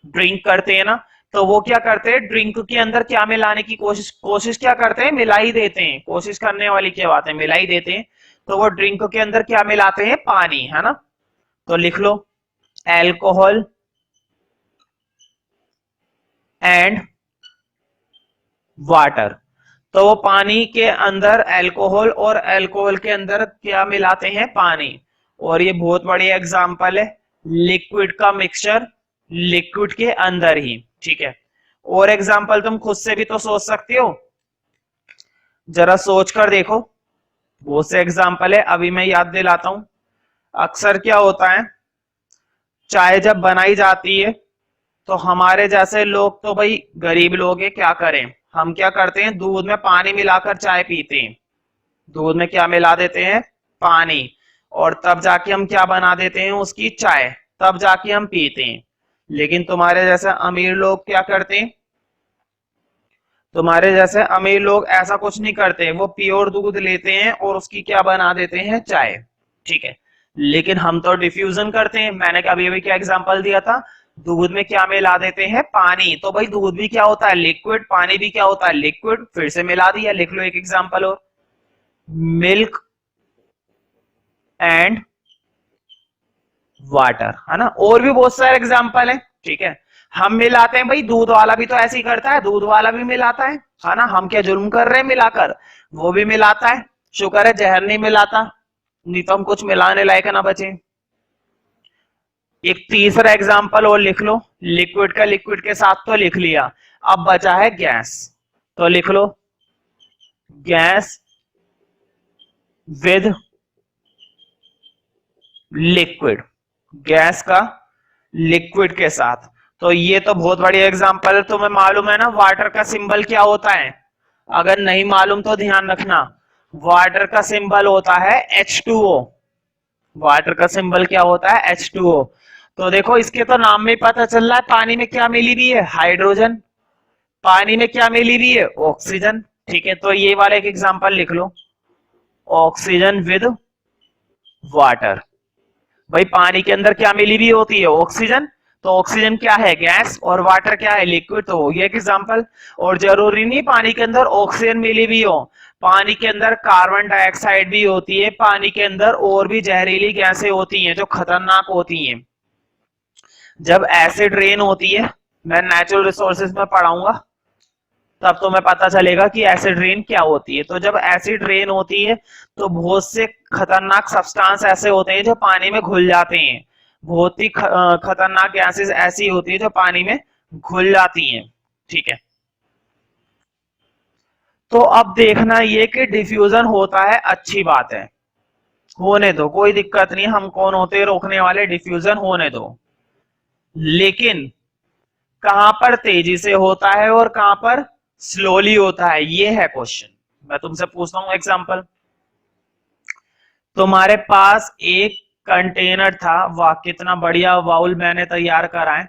ड्रिंक करते हैं ना, तो वो क्या करते हैं, ड्रिंक के अंदर क्या मिलाने की कोशिश क्या करते हैं, मिला ही देते हैं। कोशिश करने वाली क्या बात है, मिला ही देते हैं। तो वो ड्रिंक के अंदर क्या मिलाते हैं, पानी, है ना। तो लिख लो एल्कोहल एंड वाटर। तो वो पानी के अंदर अल्कोहल, और अल्कोहल के अंदर क्या मिलाते हैं, पानी। और ये बहुत बड़ी एग्जांपल है लिक्विड का मिक्सचर लिक्विड के अंदर ही। ठीक है, और एग्जांपल तुम खुद से भी तो सोच सकते हो, जरा सोच कर देखो, बहुत से एग्जांपल है, अभी मैं याद दिलाता हूं। अक्सर क्या होता है, चाय जब बनाई जाती है तो हमारे जैसे लोग तो भाई गरीब लोग हैं, क्या करें, हम क्या करते हैं दूध में पानी मिलाकर चाय पीते हैं। दूध में क्या मिला देते हैं, पानी, और तब जाके हम क्या बना देते हैं, उसकी चाय, तब जाके हम पीते हैं। लेकिन तुम्हारे जैसे अमीर लोग क्या करते हैं, तुम्हारे जैसे अमीर लोग ऐसा कुछ नहीं करते, वो प्योर दूध लेते हैं और उसकी क्या बना देते हैं, चाय। ठीक है, लेकिन हम तो डिफ्यूजन करते हैं। मैंने अभी अभी क्या एग्जांपल दिया था, दूध में क्या मिला देते हैं, पानी। तो भाई दूध भी क्या होता है, लिक्विड, पानी भी क्या होता है, लिक्विड। फिर से मिला दिया, लिख लो एक एग्जांपल और, मिल्क एंड वाटर, है ना। और भी बहुत सारे एग्जांपल है। ठीक है, हम मिलाते हैं भाई, दूध वाला भी तो ऐसे ही करता है, दूध वाला भी मिलाता है ना। हम क्या जुल्म कर रहे हैं मिलाकर, वो भी मिलाता है। शुक्र है जहर नहीं मिलाता, नहीं तो हम कुछ मिलाने लायक ना बचे। एक तीसरा एग्जांपल और लिख लो, लिक्विड का लिक्विड के साथ तो लिख लिया, अब बचा है गैस। तो लिख लो गैस विद लिक्विड, गैस का लिक्विड के साथ। तो ये तो बहुत बढ़िया एग्जांपल है। तुम्हें मालूम है ना वाटर का सिंबल क्या होता है, अगर नहीं मालूम तो ध्यान रखना, वाटर का सिंबल होता है H2O। वाटर का सिंबल क्या होता है, H2O। तो देखो इसके तो नाम में पता चल रहा है, पानी में क्या मिली हुई है, हाइड्रोजन। पानी में क्या मिली हुई है, ऑक्सीजन। ठीक है, तो ये वाला एक एग्जांपल लिख लो, ऑक्सीजन विद वाटर। भाई पानी के अंदर क्या मिली हुई होती है, ऑक्सीजन। तो ऑक्सीजन क्या है, गैस, और वाटर क्या है, लिक्विड। तो हो गया एग्जांपल। और जरूरी नहीं पानी के अंदर ऑक्सीजन मिली हुई हो, पानी के अंदर कार्बन डाइऑक्साइड भी होती है, पानी के अंदर और भी जहरीली गैसें होती हैं जो खतरनाक होती हैं। जब एसिड रेन होती है, मैं नेचुरल रिसोर्सेज में पढ़ाऊंगा, तब तुम्हें पता चलेगा कि एसिड रेन क्या होती है। तो जब एसिड रेन होती है तो बहुत से खतरनाक सब्सटेंस ऐसे होते हैं जो पानी में घुल जाते हैं, बहुत ही खतरनाक गैसेस ऐसी होती है जो पानी में घुल जाती हैं। ठीक है, तो अब देखना ये कि डिफ्यूजन होता है, अच्छी बात है, होने दो, कोई दिक्कत नहीं, हम कौन होते रोकने वाले, डिफ्यूजन होने दो। लेकिन कहां पर तेजी से होता है और कहां पर स्लोली होता है, ये है क्वेश्चन। मैं तुमसे पूछता हूं एग्जांपल, तुम्हारे पास एक कंटेनर था, वाह कितना बढ़िया बाउल मैंने तैयार करा है।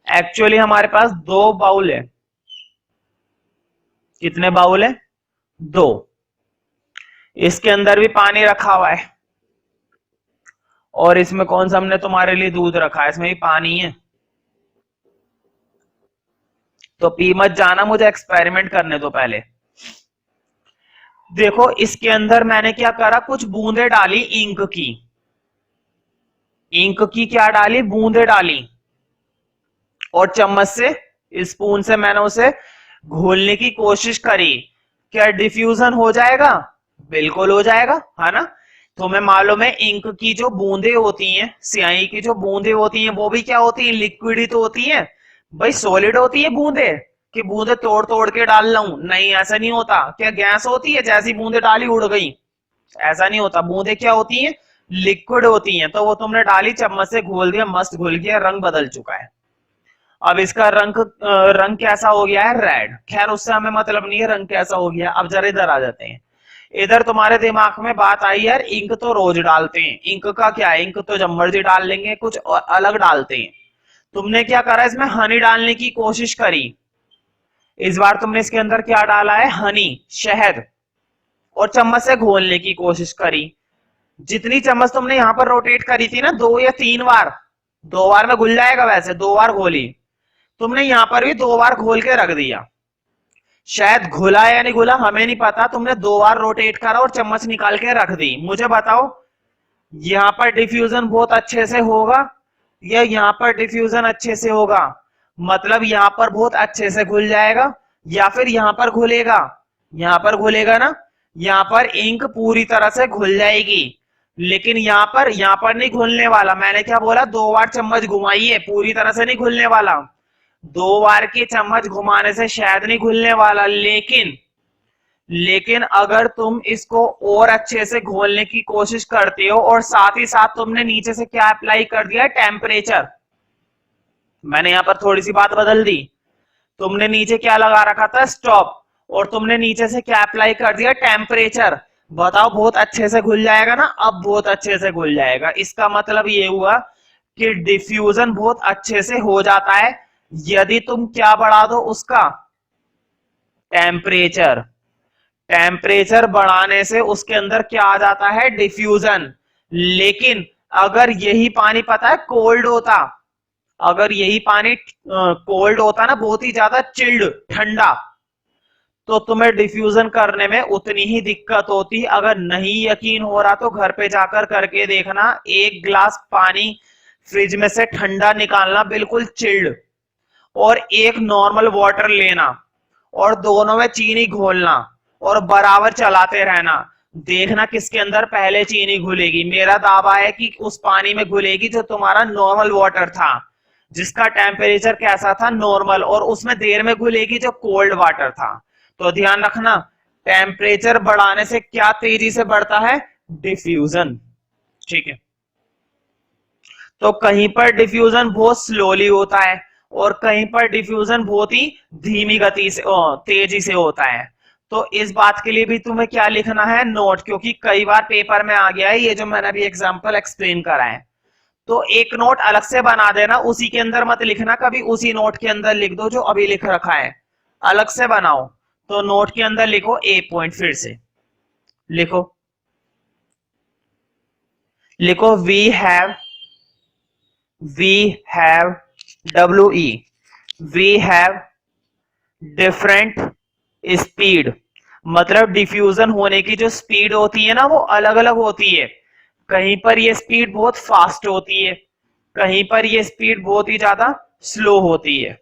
एक्चुअली हमारे पास दो बाउल है, कितने बाउल है, दो। इसके अंदर भी पानी रखा हुआ है, और इसमें कौन सा हमने तुम्हारे लिए दूध रखा है, इसमें भी पानी है। तो पी मत जाना, मुझे एक्सपेरिमेंट करने दो पहले। देखो इसके अंदर मैंने क्या करा, कुछ बूंदे डाली इंक की, इंक की क्या डाली, बूंदे डाली, और चम्मच से, स्पून से मैंने उसे घोलने की कोशिश करी। क्या डिफ्यूजन हो जाएगा, बिल्कुल हो जाएगा, है ना। तुम्हें मालूम है इंक की जो बूंदे होती हैं, स्याही की जो बूंदे होती हैं, वो भी क्या होती हैं, लिक्विड ही तो होती हैं भाई, सॉलिड होती है बूंदे। कि बूंदे तोड़ तोड़ के डाल रहा हूं, नहीं ऐसा नहीं होता। क्या गैस होती है, जैसी बूंदे डाली उड़ गई, ऐसा नहीं होता। बूंदे क्या होती हैं, लिक्विड होती हैं। तो वो तुमने डाली, चम्मच से घोल दिया, मस्त घुल गया, रंग बदल चुका है। अब इसका रंग कैसा हो गया है, रेड। खैर उससे हमें मतलब नहीं है रंग कैसा हो गया। अब जरा इधर आ जाते हैं, इधर तुम्हारे दिमाग में बात आई यार, इंक तो रोज डालते हैं, इंक का क्या है, इंक तो जब मर्जी डाल लेंगे, कुछ अलग डालते हैं। तुमने क्या करा, इसमें हनी डालने की कोशिश करी। इस बार तुमने इसके अंदर क्या डाला है, हनी, शहद, और चम्मच से घोलने की कोशिश करी। जितनी चम्मच तुमने यहां पर रोटेट करी थी ना, 2 या 3 बार, 2 बार में घुल जाएगा, वैसे 2 बार घोली तुमने, यहां पर भी 2 बार घोल के रख दिया। शायद घुला या नहीं घुला हमें नहीं पता, तुमने 2 बार रोटेट करा और चम्मच निकाल के रख दी। मुझे बताओ यहां पर डिफ्यूजन बहुत अच्छे से होगा या यहां पर डिफ्यूजन अच्छे से होगा, मतलब यहां पर बहुत अच्छे से घुल जाएगा या फिर यहां पर घुलेगा, यहां पर घुलेगा ना, यहां पर इंक पूरी तरह से घुल जाएगी। लेकिन यहां पर नहीं घुलने वाला। मैंने क्या बोला, 2 बार चम्मच घुमाइए, पूरी तरह से नहीं घुलने वाला। 2 बार की चम्मच घुमाने से शायद नहीं घुलने वाला, लेकिन अगर तुम इसको और अच्छे से घोलने की कोशिश करते हो, और साथ ही साथ तुमने नीचे से क्या अप्लाई कर दिया, टेम्परेचर। मैंने यहां पर थोड़ी सी बात बदल दी, तुमने नीचे क्या लगा रखा था, स्टॉप, और तुमने नीचे से क्या अप्लाई कर दिया, टेम्परेचर। बताओ बहुत अच्छे से घुल जाएगा ना, अब बहुत अच्छे से घुल जाएगा। इसका मतलब ये हुआ कि डिफ्यूजन बहुत अच्छे से हो जाता है, यदि तुम क्या बढ़ा दो उसका टेम्परेचर, टेम्परेचर बढ़ाने से उसके अंदर क्या आ जाता है, डिफ्यूजन। लेकिन अगर यही पानी पता है कोल्ड होता, अगर यही पानी कोल्ड होता ना, बहुत ही ज्यादा चिल्ड, ठंडा, तो तुम्हें डिफ्यूजन करने में उतनी ही दिक्कत होती। अगर नहीं यकीन हो रहा तो घर पे जाकर करके देखना, एक गिलास पानी फ्रिज में से ठंडा निकालना बिल्कुल चिल्ड, और एक नॉर्मल वाटर लेना, और दोनों में चीनी घोलना और बराबर चलाते रहना, देखना किसके अंदर पहले चीनी घुलेगी। मेरा दावा है कि उस पानी में घुलेगी जो तुम्हारा नॉर्मल वाटर था, जिसका टेम्परेचर कैसा था, नॉर्मल, और उसमें देर में घुलेगी जो कोल्ड वाटर था। तो ध्यान रखना, टेम्परेचर बढ़ाने से क्या तेजी से बढ़ता है, डिफ्यूजन। ठीक है, तो कहीं पर डिफ्यूजन बहुत स्लोली होता है और कहीं पर डिफ्यूजन बहुत ही धीमी गति से, तेजी से होता है। तो इस बात के लिए भी तुम्हें क्या लिखना है, नोट, क्योंकि कई बार पेपर में आ गया है ये जो मैंने अभी एग्जांपल एक्सप्लेन करा है। तो एक नोट अलग से बना देना, उसी के अंदर मत लिखना कभी, उसी नोट के अंदर लिख दो जो अभी लिख रखा है, अलग से बनाओ। तो नोट के अंदर लिखो ए पॉइंट, फिर से लिखो, लिखो we have we have different speed, मतलब डिफ्यूजन होने की जो स्पीड होती है ना वो अलग अलग होती है। कहीं पर ये स्पीड बहुत फास्ट होती है, कहीं पर ये स्पीड बहुत ही ज्यादा स्लो होती है।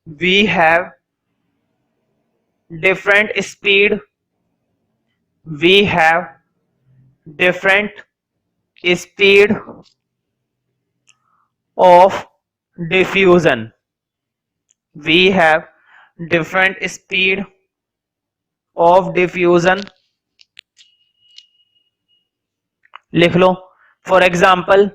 We have different speed, we have different speed of diffusion, we have different speed of diffusion। लिख लो, फॉर एग्जाम्पल,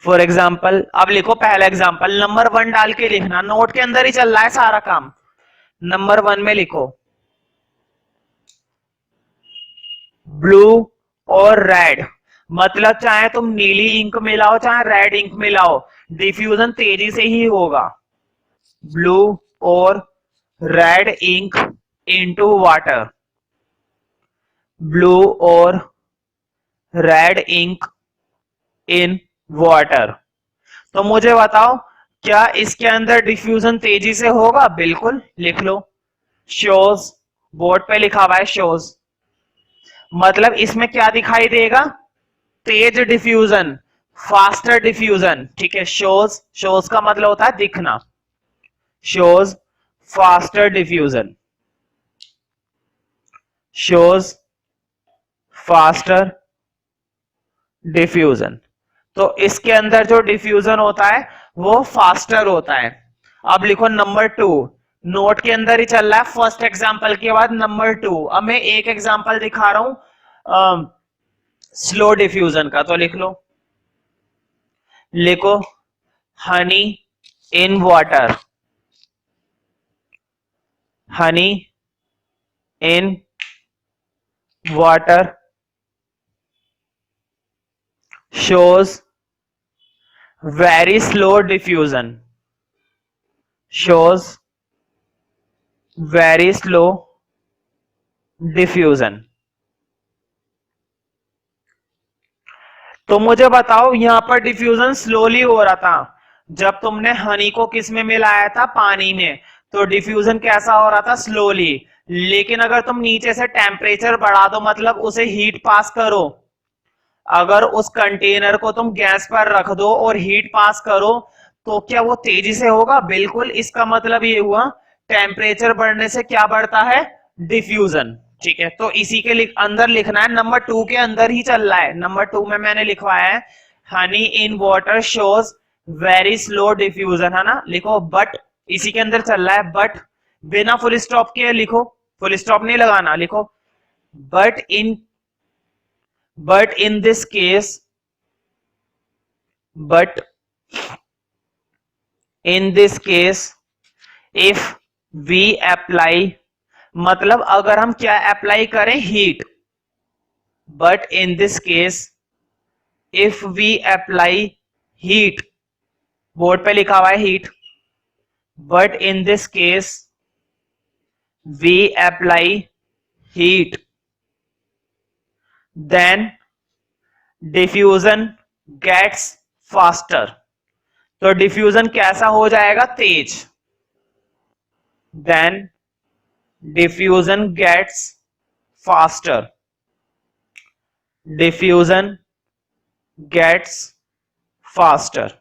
फॉर एग्जाम्पल अब लिखो पहला एग्जाम्पल, नंबर 1 डाल के लिखना, नोट के अंदर ही चल रहा है सारा काम। नंबर 1 में लिखो ब्लू और रेड, मतलब चाहे तुम नीली इंक मिलाओ चाहे रेड इंक मिलाओ, डिफ्यूजन तेजी से ही होगा। ब्लू और red ink into water, blue और रेड इंक इन वाटर। तो मुझे बताओ क्या इसके अंदर डिफ्यूजन तेजी से होगा, बिल्कुल, लिख लो शोज, बोर्ड पे लिखा हुआ है शोज, मतलब इसमें क्या दिखाई देगा, तेज डिफ्यूजन, फास्टर डिफ्यूजन। ठीक है, शोज, शोज का मतलब होता है दिखना, shows faster diffusion, shows faster diffusion. तो इसके अंदर जो डिफ्यूजन होता है वो फास्टर होता है। अब लिखो नंबर 2, नोट के अंदर ही चल रहा है, फर्स्ट एग्जांपल के बाद नंबर 2। अब मैं एक एग्जांपल दिखा रहा हूं स्लो डिफ्यूजन का, तो लिख लो, लिखो Honey in water, Honey in water shows very slow diffusion, shows very slow diffusion। तो मुझे बताओ यहां पर डिफ्यूजन स्लोली हो रहा था, जब तुमने हनी को किस में मिलाया था, पानी में, तो डिफ्यूजन कैसा हो रहा था, स्लोली। लेकिन अगर तुम नीचे से टेम्परेचर बढ़ा दो, मतलब उसे हीट पास करो, अगर उस कंटेनर को तुम गैस पर रख दो और हीट पास करो, तो क्या वो तेजी से होगा, बिल्कुल। इसका मतलब ये हुआ टेम्परेचर बढ़ने से क्या बढ़ता है, डिफ्यूजन। ठीक है, तो इसी के अंदर लिखना है, नंबर 2 के अंदर ही चल रहा है। नंबर 2 में मैंने लिखवाया है Honey in water shows very slow diffusion, है ना, लिखो बट, इसी के अंदर चल रहा है बट, बिना फुल स्टॉप के लिखो, फुल स्टॉप नहीं लगाना, लिखो but in, but in this case, but in this case if we apply, मतलब अगर हम क्या अप्लाई करें, heat, but in this case if we apply heat board पे लिखा हुआ है heat, but in this case we apply heat, then diffusion gets faster. तो डिफ्यूजन कैसा हो जाएगा? तेज। Then diffusion gets faster, diffusion gets faster.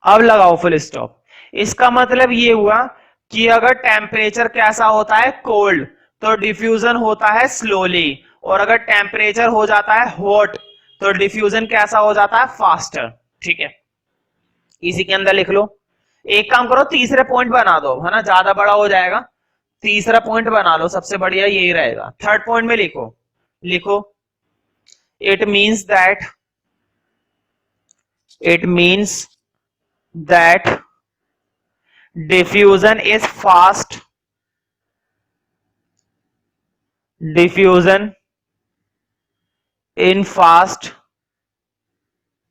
अब लगाओ फुल स्टॉप। इसका मतलब ये हुआ कि अगर टेम्परेचर कैसा होता है? कोल्ड, तो डिफ्यूजन होता है स्लोली, और अगर टेम्परेचर हो जाता है हॉट तो डिफ्यूजन कैसा हो जाता है? फास्टर। ठीक है, इसी के अंदर लिख लो। एक काम करो, तीसरे पॉइंट बना दो, है ना, ज्यादा बड़ा हो जाएगा। तीसरा पॉइंट बना लो, सबसे बढ़िया यही रहेगा। थर्ड पॉइंट में लिखो, लिखो it means that diffusion is fast, diffusion in fast,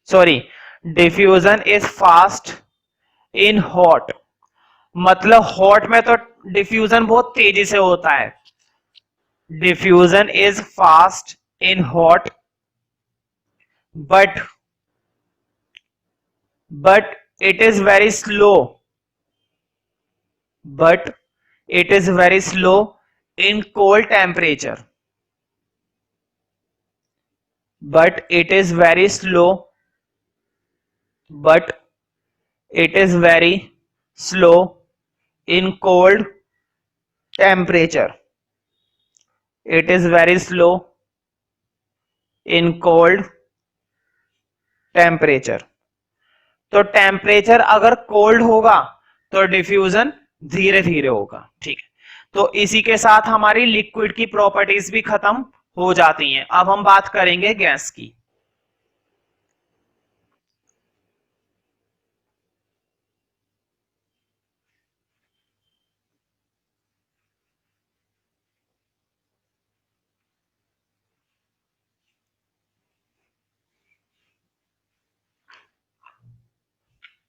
sorry, diffusion is fast in hot। मतलब हॉट में तो डिफ्यूजन बहुत तेजी से होता है। Diffusion is fast in hot, but it is very slow, but it is very slow in cold temperature, but it is very slow, but it is very slow in cold temperature, it is very slow in cold temperature। तो temperature अगर cold होगा तो diffusion धीरे धीरे होगा। ठीक है, तो इसी के साथ हमारी लिक्विड की प्रॉपर्टीज भी खत्म हो जाती हैं। अब हम बात करेंगे गैस की।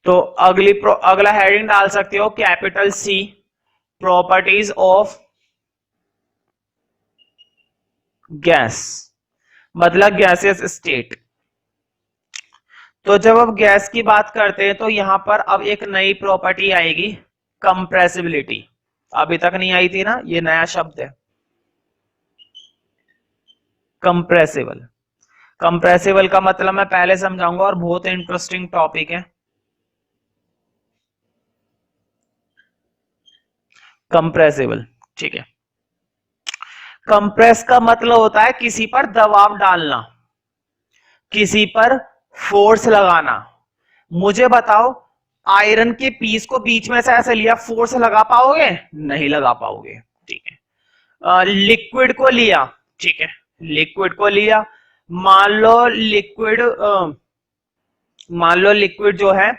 तो अगला हेडिंग डाल सकते हो capital C, properties of gas, मतलब गैसियस स्टेट। तो जब अब गैस की बात करते हैं तो यहां पर अब एक नई प्रॉपर्टी आएगी, कंप्रेसिबिलिटी। अभी तक नहीं आई थी ना, ये नया शब्द है कंप्रेसिबल। कंप्रेसिबल का मतलब मैं पहले समझाऊंगा और बहुत इंटरेस्टिंग टॉपिक है कंप्रेसिबल। ठीक है, कंप्रेस का मतलब होता है किसी पर दबाव डालना, किसी पर फोर्स लगाना। मुझे बताओ, आयरन के पीस को बीच में से ऐसे लिया, फोर्स लगा पाओगे? नहीं लगा पाओगे। ठीक है, लिक्विड को लिया, ठीक है, लिक्विड को लिया, मान लो लिक्विड जो है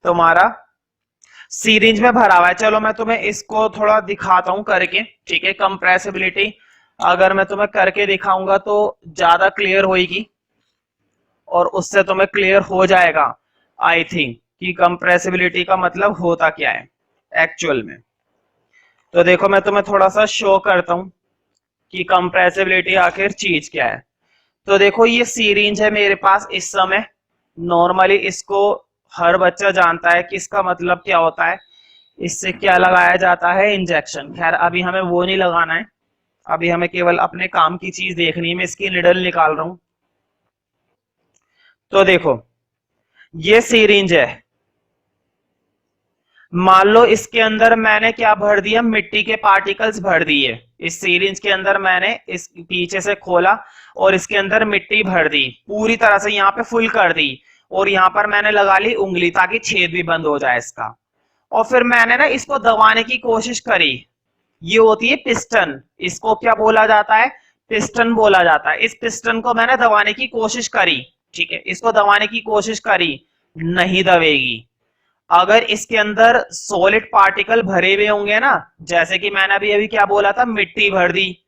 तुम्हारा सीरिंज में भरा हुआ है। चलो मैं तुम्हें इसको थोड़ा दिखाता हूं करके। ठीक है, कंप्रेसिबिलिटी अगर मैं तुम्हें करके दिखाऊंगा तो ज्यादा क्लियर होगी और उससे तुम्हें क्लियर हो जाएगा आई थिंक कि कंप्रेसिबिलिटी का मतलब होता क्या है एक्चुअल में। तो देखो मैं तुम्हें थोड़ा सा शो करता हूं कि कंप्रेसिबिलिटी आखिर चीज क्या है। तो देखो ये सीरिंज है मेरे पास इस समय। नॉर्मली इसको हर बच्चा जानता है कि इसका मतलब क्या होता है, इससे क्या लगाया जाता है? इंजेक्शन। खैर अभी हमें वो नहीं लगाना है, अभी हमें केवल अपने काम की चीज देखनी है। मैं इसकी निडल निकाल रहा हूं। तो देखो ये सीरिंज है, मान लो इसके अंदर मैंने क्या भर दिया? मिट्टी के पार्टिकल्स भर दिए। इस सीरिंज के अंदर मैंने इस पीछे से खोला और इसके अंदर मिट्टी भर दी, पूरी तरह से यहाँ पे फुल कर दी, और यहाँ पर मैंने लगा ली उंगली ताकि छेद भी बंद हो जाए इसका। और फिर मैंने ना इसको दबाने की कोशिश करी, ये होती है पिस्टन। इसको क्या बोला जाता है? पिस्टन बोला जाता है। इस पिस्टन को मैंने दबाने की कोशिश करी, ठीक है, इसको दबाने की कोशिश करी, नहीं दबेगी। अगर इसके अंदर सॉलिड पार्टिकल भरे हुए होंगे ना, जैसे कि मैंने अभी अभी क्या बोला था, मिट्टी भर दी,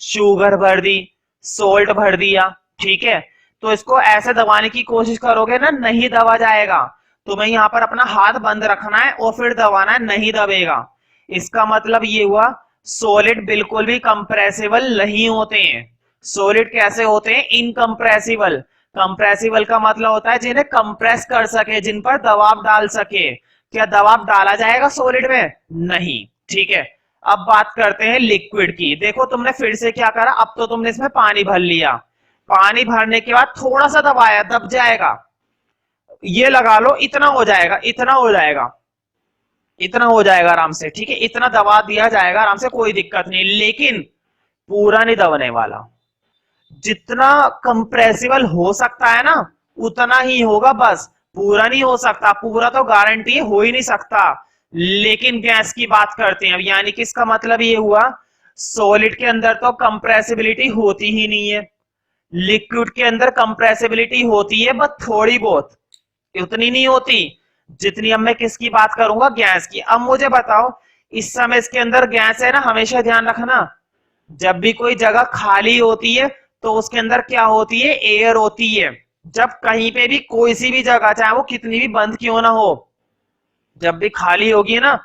शुगर भर दी, सोल्ट भर दिया, ठीक है, तो इसको ऐसे दबाने की कोशिश करोगे ना, नहीं दबा जाएगा। तुम्हें यहाँ पर अपना हाथ बंद रखना है और फिर दबाना है, नहीं दबेगा। इसका मतलब ये हुआ सॉलिड बिल्कुल भी कंप्रेसिबल नहीं होते हैं। सॉलिड कैसे होते हैं? इनकंप्रेसिबल। कंप्रेसिबल का मतलब होता है जिन्हें कंप्रेस कर सके, जिन पर दबाव डाल सके। क्या दबाव डाला जाएगा सॉलिड में? नहीं। ठीक है, अब बात करते हैं लिक्विड की। देखो तुमने फिर से क्या करा, अब तो तुमने इसमें पानी भर लिया। पानी भरने के बाद थोड़ा सा दबाया, दब जाएगा। ये लगा लो इतना हो जाएगा, इतना हो जाएगा, इतना हो जाएगा आराम से। ठीक है, इतना दबा दिया जाएगा आराम से, कोई दिक्कत नहीं। लेकिन पूरा नहीं दबने वाला। जितना कंप्रेसिबल हो सकता है ना, उतना ही होगा बस। पूरा नहीं हो सकता, पूरा तो गारंटी हो ही नहीं सकता। लेकिन गैस की बात करते हैं अब, यानी कि इसका मतलब ये हुआ सॉलिड के अंदर तो कंप्रेसिबिलिटी होती ही नहीं है। लिक्विड के अंदर कंप्रेसिबिलिटी होती है बस थोड़ी बहुत, उतनी नहीं होती जितनी अब मैं किसकी बात करूंगा, गैस की। अब मुझे बताओ, इस समय इसके अंदर गैस है ना, हमेशा ध्यान रखना, जब भी कोई जगह खाली होती है तो उसके अंदर क्या होती है? एयर होती है। जब कहीं पे भी कोई सी भी जगह, चाहे वो कितनी भी बंद क्यों ना हो, जब भी खाली होगी ना,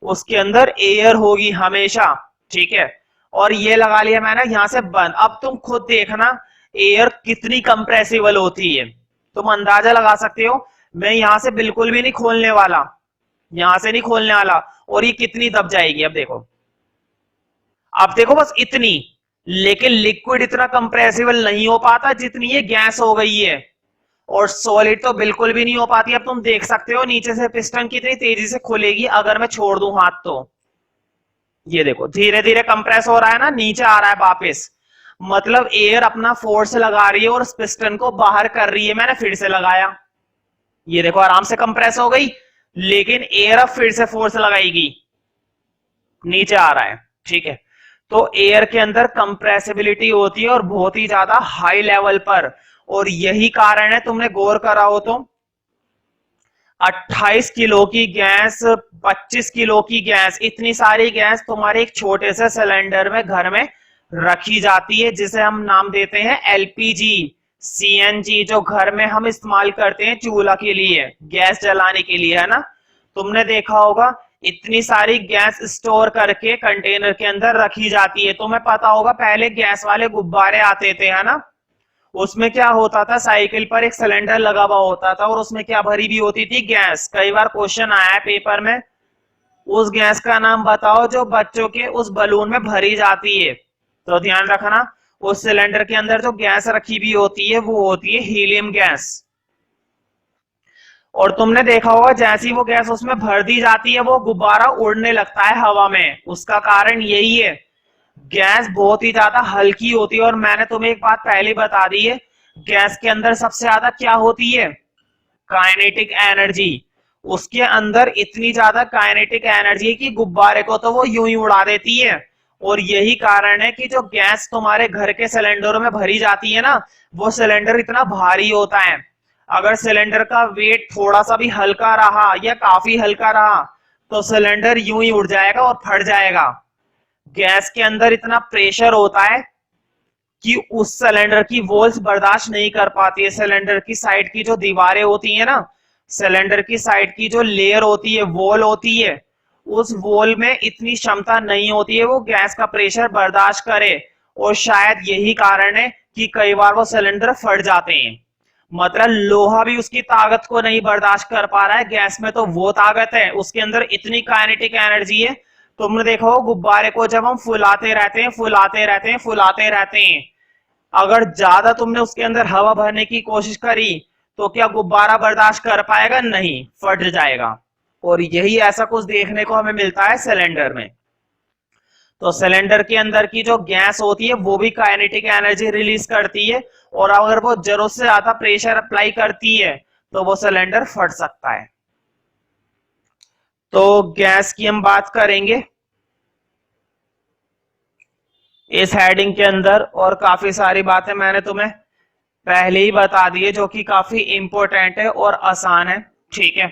उसके अंदर एयर होगी हमेशा। ठीक है, और ये लगा लिया मैंने यहां से बंद। अब तुम खुद देखना एयर कितनी कंप्रेसिबल होती है, तुम अंदाजा लगा सकते हो। मैं यहां से बिल्कुल भी नहीं खोलने वाला, यहां से नहीं खोलने वाला, और ये कितनी दब जाएगी। अब देखो, अब देखो बस इतनी। लेकिन लिक्विड इतना कंप्रेसिबल नहीं हो पाता जितनी ये गैस हो गई है, और सॉलिड तो बिल्कुल भी नहीं हो पाती। अब तुम देख सकते हो नीचे से पिस्टन कितनी तेजी से खुलेगी अगर मैं छोड़ दूं हाथ तो। ये देखो धीरे धीरे कंप्रेस हो रहा है ना, नीचे आ रहा है वापस। मतलब एयर अपना फोर्स लगा रही है और उस पिस्टन को बाहर कर रही है। मैंने फिर से लगाया, ये देखो आराम से कंप्रेस हो गई। लेकिन एयर अब फिर से फोर्स लगाएगी, नीचे आ रहा है। ठीक है, तो एयर के अंदर कंप्रेसिबिलिटी होती है और बहुत ही ज्यादा हाई लेवल पर। और यही कारण है, तुमने गौर करा हो तो 28 किलो की गैस, 25 किलो की गैस, इतनी सारी गैस तुम्हारे एक छोटे से सिलेंडर में घर में रखी जाती है, जिसे हम नाम देते हैं एलपीजी, सीएनजी, जो घर में हम इस्तेमाल करते हैं चूल्हा के लिए, गैस जलाने के लिए, है ना। तुमने देखा होगा इतनी सारी गैस स्टोर करके कंटेनर के अंदर रखी जाती है। तुम्हें पता होगा पहले गैस वाले गुब्बारे आते थे, है ना। उसमें क्या होता था, साइकिल पर एक सिलेंडर लगा हुआ होता था और उसमें क्या भरी भी होती थी? गैस। कई बार क्वेश्चन आया है पेपर में, उस गैस का नाम बताओ जो बच्चों के उस बलून में भरी जाती है। तो ध्यान रखना, उस सिलेंडर के अंदर जो गैस रखी भी होती है वो होती है हीलियम गैस। और तुमने देखा होगा जैसी वो गैस उसमें भर दी जाती है वो गुब्बारा उड़ने लगता है हवा में। उसका कारण यही है, गैस बहुत ही ज्यादा हल्की होती है। और मैंने तुम्हें एक बात पहले बता दी है, गैस के अंदर सबसे ज्यादा क्या होती है? Kinetic energy. उसके अंदर इतनी ज्यादा काइनेटिक एनर्जी है कि गुब्बारे को तो वो यूं ही उड़ा देती है। और यही कारण है कि जो गैस तुम्हारे घर के सिलेंडरों में भरी जाती है ना, वो सिलेंडर इतना भारी होता है। अगर सिलेंडर का वेट थोड़ा सा भी हल्का रहा या काफी हल्का रहा तो सिलेंडर यूं ही उड़ जाएगा और फट जाएगा। गैस के अंदर इतना प्रेशर होता है कि उस सिलेंडर की वॉल्स बर्दाश्त नहीं कर पाती है। सिलेंडर की साइड की जो दीवारें होती है ना, सिलेंडर की साइड की जो लेयर होती है, वॉल होती है, उस वॉल में इतनी क्षमता नहीं होती है वो गैस का प्रेशर बर्दाश्त करे। और शायद यही कारण है कि कई बार वो सिलेंडर फट जाते हैं। मतलब लोहा भी उसकी ताकत को नहीं बर्दाश्त कर पा रहा है, गैस में तो वो ताकत है, उसके अंदर इतनी काइनेटिक एनर्जी है। तुमने देखा हो गुब्बारे को जब हम फुलाते रहते हैं, फुलाते रहते हैं, फुलाते रहते हैं, अगर ज्यादा तुमने उसके अंदर हवा भरने की कोशिश करी तो क्या गुब्बारा बर्दाश्त कर पाएगा? नहीं, फट जाएगा। और यही ऐसा कुछ देखने को हमें मिलता है सिलेंडर में। तो सिलेंडर के अंदर की जो गैस होती है वो भी काइनेटिक एनर्जी रिलीज करती है, और अगर वो जरूरत से ज्यादा प्रेशर अप्लाई करती है तो वो सिलेंडर फट सकता है। तो गैस की हम बात करेंगे इस हेडिंग के अंदर, और काफी सारी बातें मैंने तुम्हें पहले ही बता दी है जो कि काफी इंपॉर्टेंट है और आसान है। ठीक है,